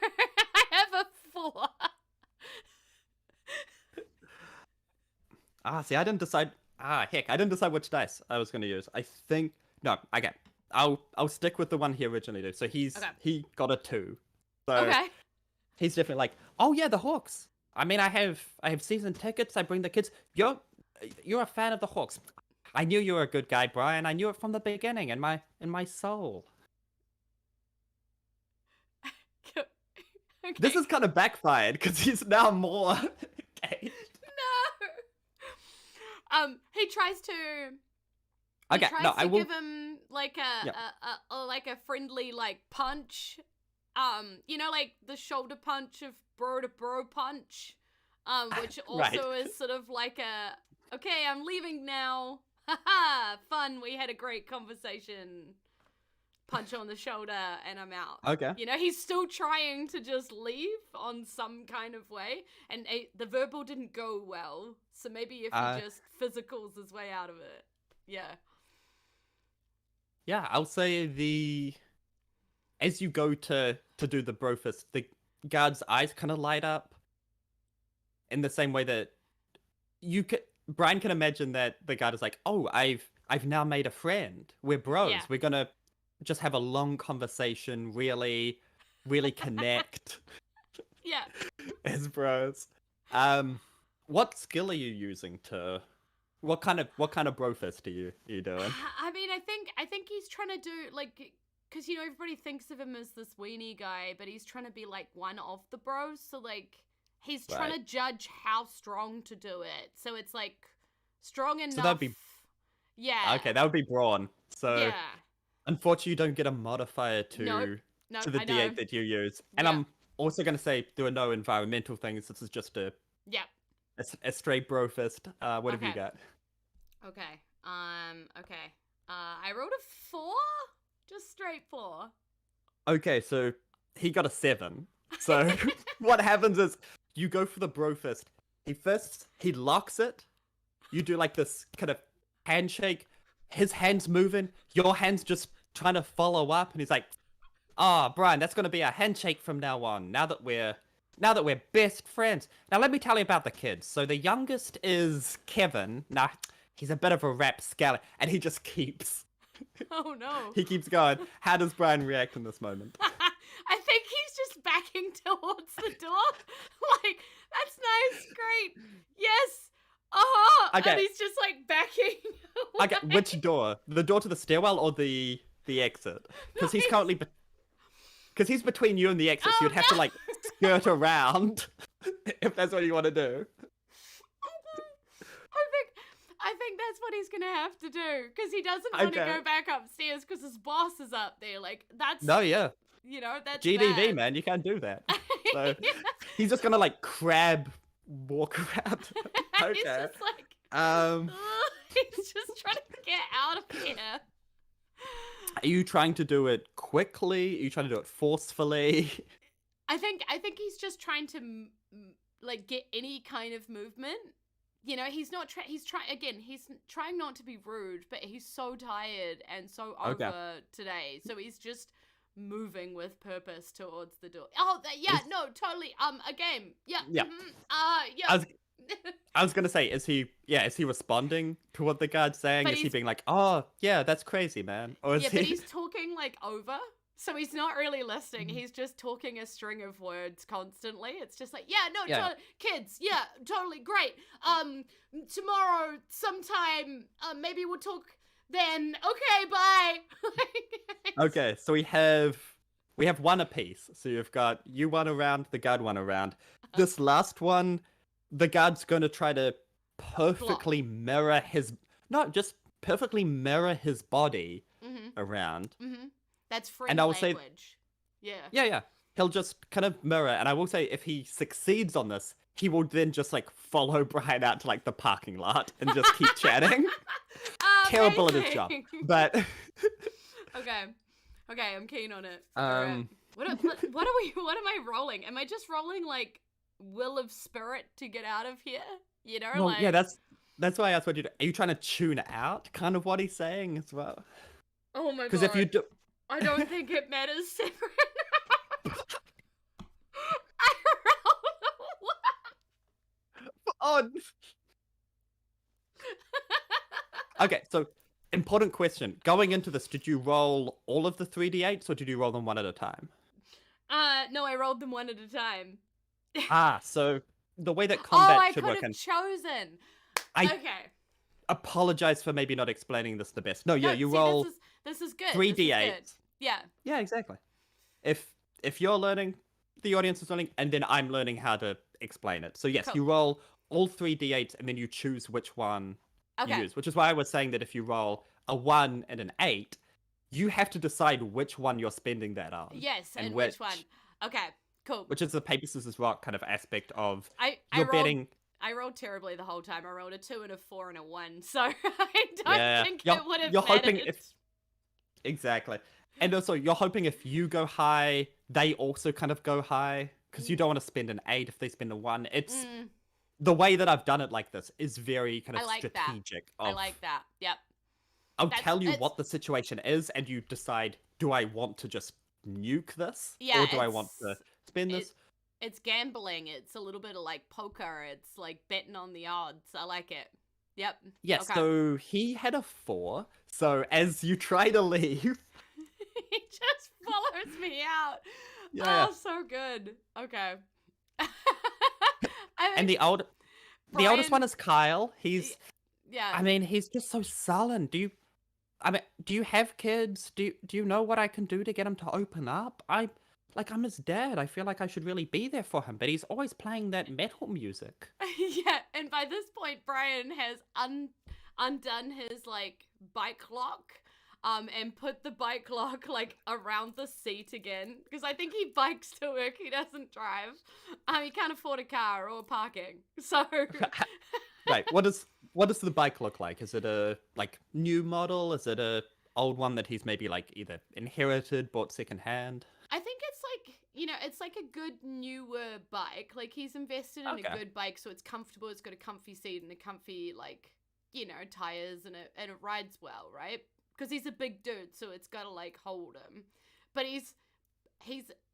have a 4. See, I didn't decide. I didn't decide which dice I was going to use. I think okay. I'll stick with the one he originally did. So he got a 2. So he's definitely like, oh yeah, the Hawks. I mean, I have season tickets. I bring the kids. You're a fan of the Hawks. I knew you were a good guy, Brian. I knew it from the beginning in my soul. Okay. This is kind of backfired because he's now more engaged. No. He tries to. Okay, I will give him like a friendly like punch. You know, like the shoulder punch of bro to bro punch. Which also is sort of like okay, I'm leaving now. Haha, fun. We had a great conversation. punch on the shoulder, and I'm out. Okay. You know, he's still trying to just leave on some kind of way, and the verbal didn't go well. So maybe if he just physicals his way out of it. Yeah. Yeah, I'll say as you go to do the brofist, the guard's eyes kind of light up in the same way that Brian can imagine that the guard is like, oh, I've now made a friend. We're bros. Yeah. We're gonna just have a long conversation, really, really connect. Yeah. As bros. What skill are you using to? What kind of brofist are you doing? I mean, I think he's trying to do like, because you know everybody thinks of him as this weenie guy, but he's trying to be like one of the bros. So like he's trying to judge how strong to do it. So it's like strong enough. So that'd be okay. That would be brawn. So unfortunately, you don't get a modifier to the D8 that you use. And I'm also going to say there are no environmental things. This is just a straight brofist. What have you got? Okay. Okay. I rolled a 4. Just straight 4. Okay, so he got a 7. So what happens is you go for the brofist. He locks it. You do like this kind of handshake. His hand's moving. Your hand's just trying to follow up, and he's like, Brian, that's going to be a handshake from now on. Now that we're best friends. Now let me tell you about the kids. So the youngest is Kevin. Now he's a bit of a rapscallion, and he just keeps. Oh no. He keeps going. How does Brian react in this moment? I think he's just backing towards the door. Like, that's nice, great. Yes. Okay. And he's just like backing away. Okay, which door? The door to the stairwell or the exit? Because he's currently because he's between you and the exit, so you'd have to like skirt around if that's what you want to do. I think that's what he's gonna have to do, because he doesn't want to go back upstairs because his boss is up there. Like, that's you know, that's GDV, bad. man. You can't do that. So he's just gonna like crab walk around. Okay. He's just like, he's just trying to get out of here. Are you trying to do it quickly? Are you trying to do it forcefully? I think he's just trying to like get any kind of movement. You know, he's trying not to be rude, but he's so tired and so over today. So he's just moving with purpose towards the door. Oh, no, totally. A game. Yeah. Yeah. Yeah. I was gonna say, is he responding to what the guard's saying? Is he being like, oh yeah, that's crazy, man? Or is but he's talking like over. So he's not really listening. He's just talking a string of words constantly. It's just like, kids, totally great. Tomorrow, sometime, maybe we'll talk then. Okay, bye. Okay, so we have one apiece. So you've got you one around, the guard one around. This last one, the guard's going to try to perfectly mirror his body around. Mm-hmm. That's free and I will language. Say, yeah. He'll just kind of mirror, and I will say if he succeeds on this, he will then just like follow Brian out to like the parking lot and just keep chatting. Terrible at his job, but okay, I'm keen on it. Right. What am I rolling? Am I just rolling like will of spirit to get out of here? You know, well, yeah, that's why I asked what you do. Are you trying to tune out kind of what he's saying as well? Oh my god! Because if you do. I don't think it matters, Severin. Okay, so important question. Going into this, did you roll all of the 3d8s or did you roll them one at a time? No, I rolled them one at a time. So the way that combat should work. I could have chosen. Okay. Apologize for maybe not explaining this the best. No, you roll. This is good. 3d8s. Yeah. Yeah, exactly. If you're learning, the audience is learning, and then I'm learning how to explain it. So yes, you roll all 3d8s, and then you choose which one you use. Which is why I was saying that if you roll a 1 and an 8, you have to decide which one you're spending that on. Yes, and which one. Okay, cool. Which is the paper, scissors, rock kind of aspect of betting. I rolled terribly the whole time. I rolled a 2 and a 4 and a 1, so I don't think it would have mattered. Hoping Exactly. And also, you're hoping if you go high, they also kind of go high, because you don't want to spend an 8 if they spend a 1. It's Mm, the way that I've done it like this is very kind I of like that. strategic. I like that. Yep. I'll That's tell you it's what the situation is, and you decide: do I want to just nuke this, yeah, or do I want to spend it this? it's gambling. It's a little bit of like poker. It's like betting on the odds. I like it. Yep. Yes. Okay. So he had a 4. So as you try to leave, He just follows me out. yeah. Oh, so good. Okay. I And mean, the oldest one Brian. is Kyle. He's, Yeah. I mean, he's just so sullen. Do you have kids? Do you know what I can do to get him to open up? I'm his dad. I feel like I should really be there for him, but he's always playing that metal music. Yeah, and by this point, Brian has undone his like bike lock, and put the bike lock like around the seat again because I think he bikes to work. He doesn't drive. He can't afford a car or parking. So Right. What does the bike look like? Is it a like new model? Is it a old one that he's maybe like either inherited, bought secondhand? I think it's like, it's like a good newer bike. Like he's invested in a Okay. good bike, so it's comfortable. It's got a comfy seat and a comfy like, tires, and it rides well, right? Because he's a big dude, so it's got to like hold him. But he's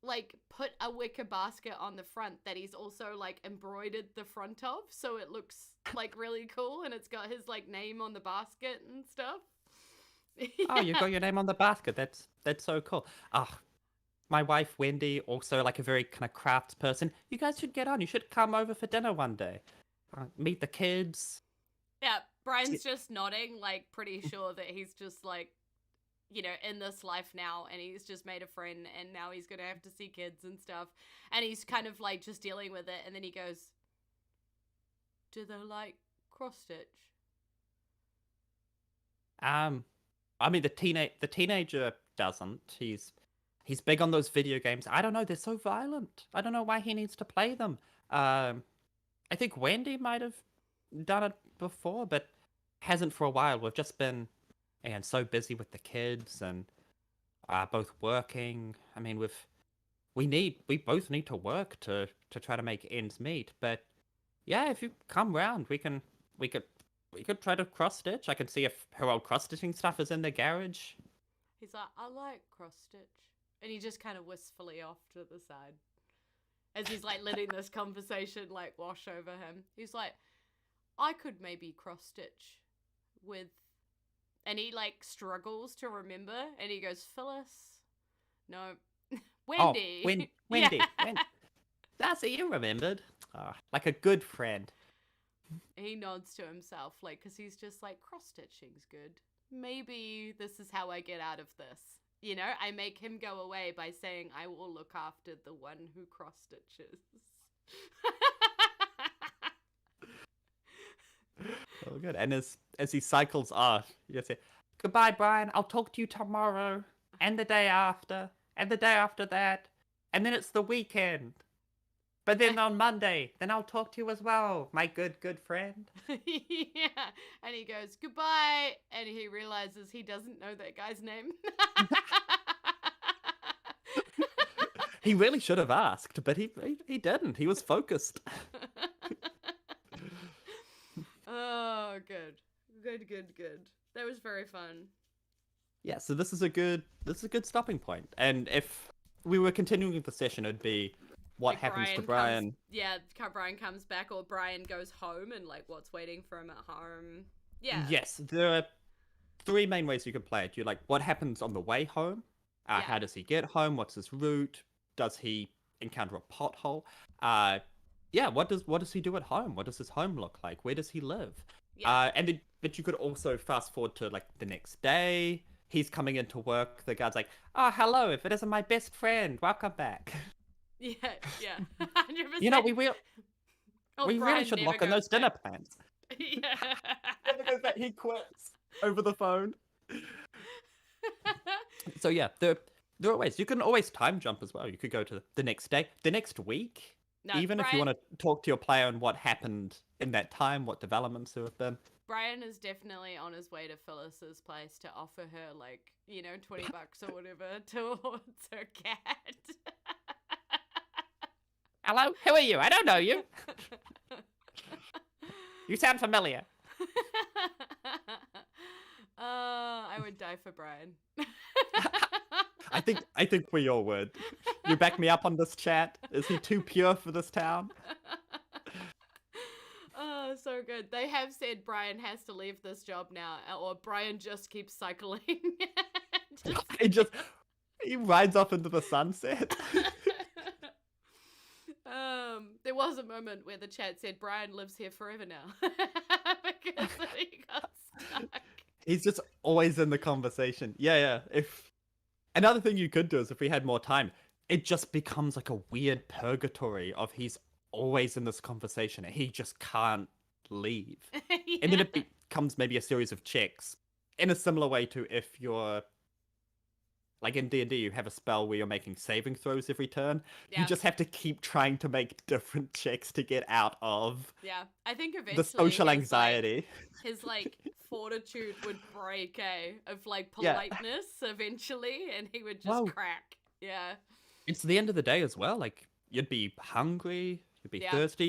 like put a wicker basket on the front that he's also like embroidered the front of, so it looks like really cool, and it's got his like name on the basket and stuff. Oh, you got your name on the basket. That's so cool. Ah, my wife Wendy, also like a very kind of crafts person. You guys should get on. You should come over for dinner one day. Meet the kids. Yeah, Brian's just nodding, like pretty sure that he's just like, in this life now, and he's just made a friend, and now he's gonna have to see kids and stuff, and he's kind of like just dealing with it, and then he goes, "Do they like cross stitch?" I mean the teenager doesn't. He's big on those video games. I don't know. They're so violent. I don't know why he needs to play them. I think Wendy might have done it before, but hasn't for a while. We've just been, and so busy with the kids and both working. I mean, we both need to work to try to make ends meet. But yeah, if you come round, we could try to cross stitch. I can see if her old cross stitching stuff is in the garage. He's like, "I like cross stitch," and he just kind of wistfully off to the side as he's like letting this conversation like wash over him. He's like, "I could maybe cross stitch with," and he like struggles to remember, and he goes, "Phyllis, no, Wendy." Oh, Wendy. That's it. You remembered. Like a good friend. He nods to himself, like, because he's just like, cross stitching's good. Maybe this is how I get out of this. I make him go away by saying I will look after the one who cross stitches. Oh, good. And as he cycles off, you say, "Goodbye, Brian. I'll talk to you tomorrow, and the day after, and the day after that, and then it's the weekend. But then on Monday, then I'll talk to you as well, my good friend." Yeah. And he goes, "Goodbye." And he realizes he doesn't know that guy's name. He really should have asked, but he didn't. He was focused. Oh, good. Good. That was very fun. Yeah, so this is a good stopping point. And if we were continuing with the session, it'd be what Like happens to Brian Brian. Brian comes back, or Brian goes home, and like what's waiting for him at home. Yeah. Yes, there are 3 main ways you can play it. You like what happens on the way home. Yeah. How does he get home? What's his route? Does he encounter a pothole? Yeah, what does he do at home? What does his home look like? Where does he live? Yeah. But you could also fast forward to like the next day. He's coming into work. The guard's like, "Oh, hello! If it isn't my best friend, welcome back." Yeah. 100%. You know, we really Brian should never lock in goes those dinner back. plans. Yeah. He quits over the phone. So yeah, there are ways. You can always time jump as well. You could go to the next day, the next week, No, even if you Brian, want to talk to your player and what happened in that time, what developments there have been. Brian is definitely on his way to Phyllis's place to offer her, like, you know, $20 or whatever towards her cat. Hello? Who are you? I don't know you. You sound familiar. I would die for Brian. I think we all would. You back me up on this, chat? Is he too pure for this town? Oh, so good. They have said Brian has to leave this job now, or Brian just keeps cycling. He rides off into the sunset. There was a moment where the chat said Brian lives here forever now because he got stuck. He's just always in the conversation. Yeah. If another thing you could do is if we had more time, it just becomes like a weird purgatory of he's always in this conversation and he just can't leave. Yeah. And then it becomes maybe a series of checks in a similar way to if you're like in D&D, you have a spell where you're making saving throws every turn. Yeah. You just have to keep trying to make different checks to get out of I think eventually the social his, anxiety. His fortitude would break, of like politeness eventually, and he would just crack. Yeah. It's the end of the day as well. Like you'd be hungry, you'd be thirsty,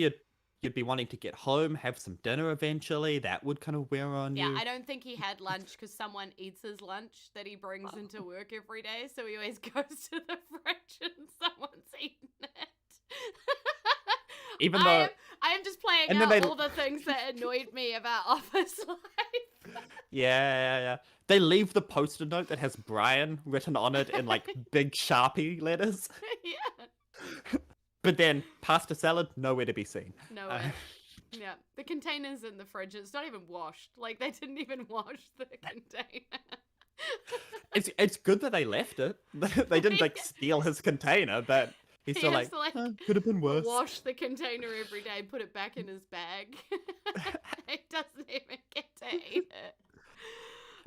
you'd be wanting to get home, have some dinner eventually. That would kind of wear on you. Yeah, I don't think he had lunch because someone eats his lunch that he brings into work every day. So he always goes to the fridge and someone's eaten it. Even though I am just playing out all the things that annoyed me about office life. Yeah. They leave the post-it note that has Brian written on it in like big Sharpie letters. Yeah. But then pasta salad, nowhere to be seen. Nowhere. Yeah. The container's in the fridge. It's not even washed. Like they didn't even wash the container. It's good that they left it. They didn't like steal his container, but he's still like, could have been worse. Wash the container every day, put it back in his bag. He doesn't even get to eat it.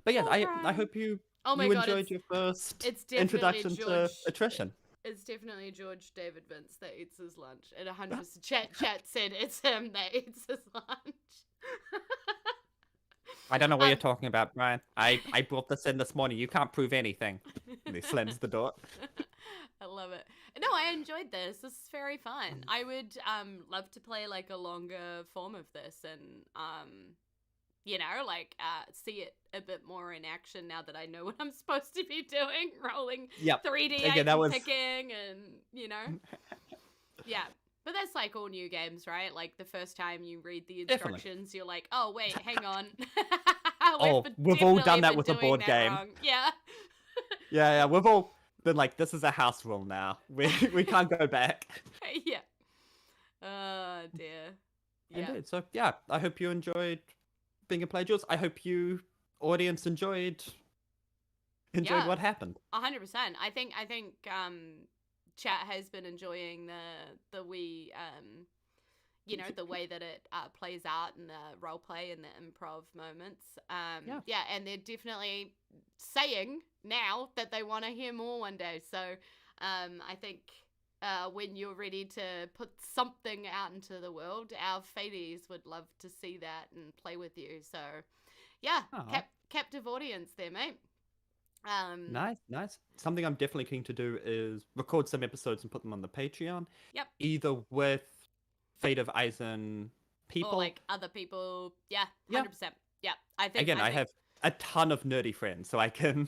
But yeah, I hope you enjoyed your first introduction to Attrition. It's definitely George David Vince that eats his lunch. And 100% chat said it's him that eats his lunch. I don't know what you're talking about, Brian. I brought this in this morning. You can't prove anything. And he slams the door. I love it. No, I enjoyed this. This is very fun. I would love to play like a longer form of this and see it a bit more in action now that I know what I'm supposed to be doing, rolling 3D and picking and, Yeah. But that's like all new games, right? Like the first time you read the instructions, You're like, oh, wait, hang on. We've all done that with a board game. Wrong. Yeah. Yeah, we've all been like, this is a house rule now. We can't go back. Yeah. Oh, dear. Yeah. Indeed. So, yeah, I hope you enjoyed being a Play Jules. I hope you, audience, enjoyed what happened. 100%. I think chat has been enjoying the the way that it plays out in the role play and the improv moments. And they're definitely saying now that they want to hear more one day. So I think when you're ready to put something out into the world, our Fadies would love to see that and play with you. So yeah, captive audience there, mate. Nice. Something I'm definitely keen to do is record some episodes and put them on the Patreon. Yep. Either with Fate of Isen people. Or like other people. Yeah, 100%. Yeah. I think I have a ton of nerdy friends, so I can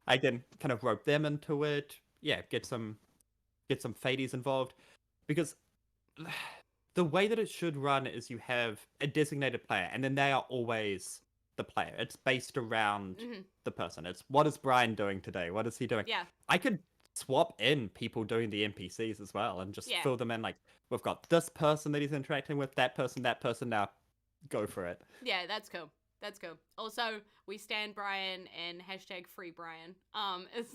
I can kind of rope them into it. Yeah, get some Fadies involved. Because the way that it should run is you have a designated player and then they are always the player. It's based around the person. It's what is Brian doing today? What is he doing? Yeah. I could swap in people doing the NPCs as well and just fill them in. Like, we've got this person that he's interacting with, that person. Now go for it. Yeah, that's cool. Also, we stand Brian and #free Brian is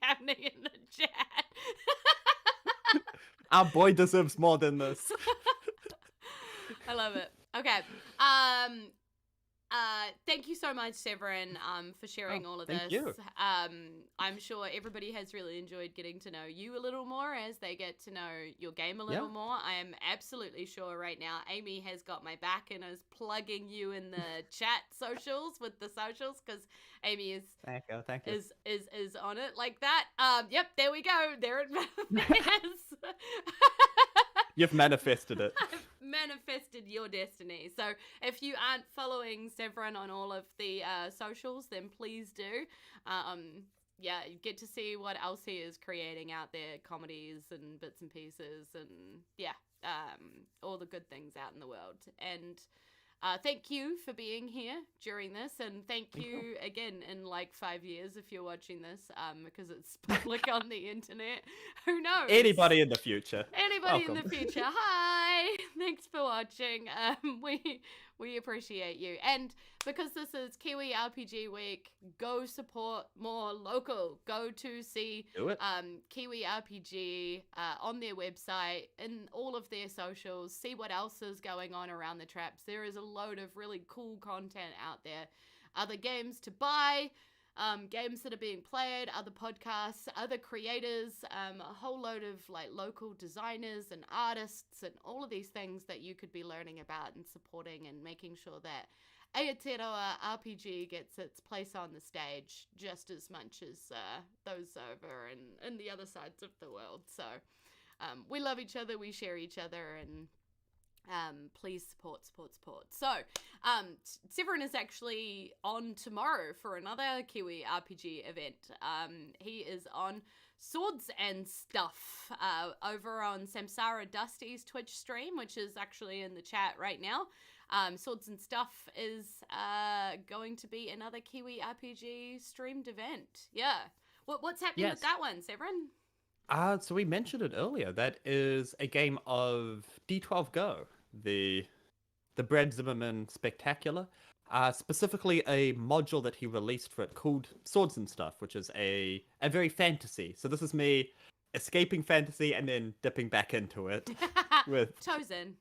happening in the chat. Our boy deserves more than this. I love it. Okay. thank you so much, Severin, for sharing all of this. Thank you. I'm sure everybody has really enjoyed getting to know you a little more as they get to know your game a little more. I am absolutely sure right now Amy has got my back and is plugging you in the chat socials with the socials because Amy is Thank you. is on it like that. Yep, there we go. There it is. You've manifested it. I've manifested your destiny. So if you aren't following Severin on all of the socials, then please do. Yeah, you get to see what else he is creating out there, comedies and bits and pieces, and yeah, all the good things out in the world. And thank you for being here during this, and thank you again in like 5 years if you're watching this, because it's public on the internet. Who knows? Anybody in the future. Anybody Welcome. in the future. Hi. Thanks for watching. We appreciate you. And because this is Kiwi RPG Week, go support more local. Go to see Do it. Kiwi RPG on their website and all of their socials. See what else is going on around the traps. There is a load of really cool content out there. Other games to buy. Games that are being played, other podcasts, other creators, a whole load of like local designers and artists and all of these things that you could be learning about and supporting and making sure that Aotearoa RPG gets its place on the stage just as much as those over and the other sides of the world. So we love each other, we share each other, and please support. So, Severin is actually on tomorrow for another Kiwi RPG event. He is on Swords and Stuff over on Samsara Dusty's Twitch stream, which is actually in the chat right now. Swords and Stuff is going to be another Kiwi RPG streamed event. Yeah. What's happening with that one, Severin? So we mentioned it earlier. That is a game of D12 Go, the Brad Zimmerman Spectacular. Specifically a module that he released for it called Swords and Stuff, which is a very fantasy. So this is me escaping fantasy and then dipping back into it with Chosen.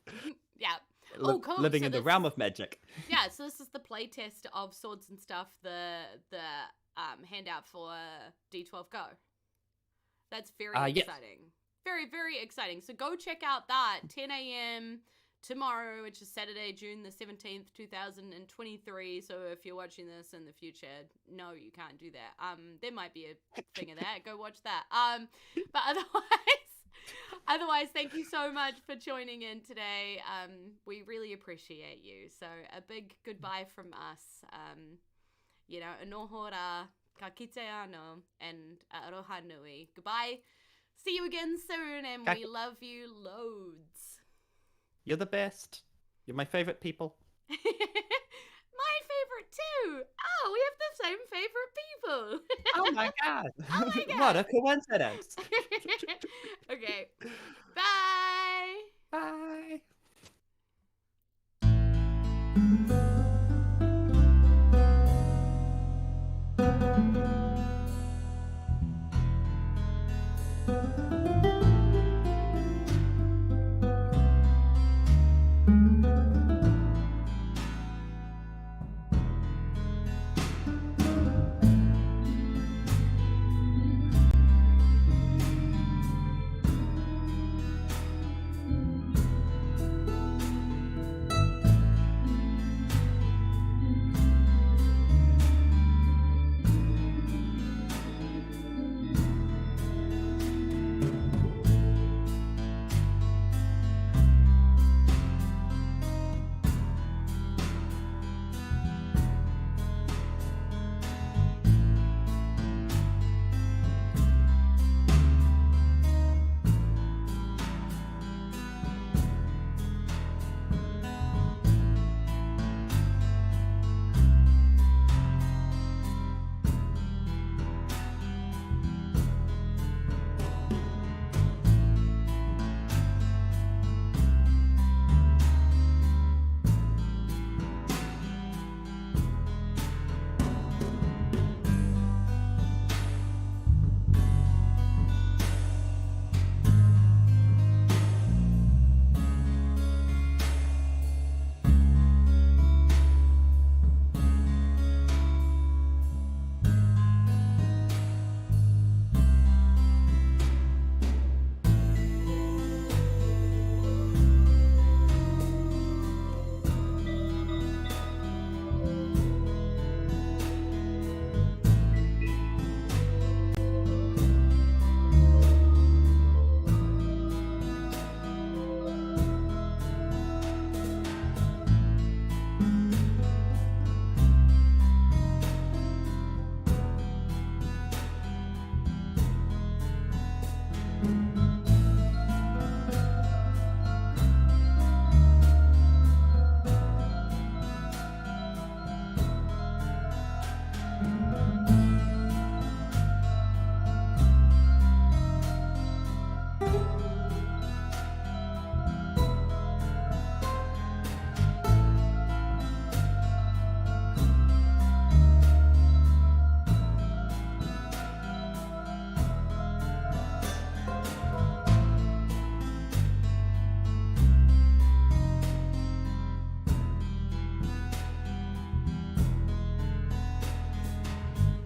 Yeah. Cool. living So in the realm of magic. Yeah, so this is the playtest of Swords and Stuff, the handout for D12 Go. That's very exciting. Very, very exciting. So go check out that 10 a.m. tomorrow, which is Saturday, June the 17th, 2023. So if you're watching this in the future, no, you can't do that. There might be a thing of that. Go watch that. But otherwise, thank you so much for joining in today. We really appreciate you. So a big goodbye from us. Inohora, ka kite ano, and aroha nui. Goodbye. See you again soon, and we love you loads. You're the best. You're my favorite people. My favorite too. Oh, we have the same favorite people. Oh my god. Oh my god. What a coincidence. Okay. Bye. Bye.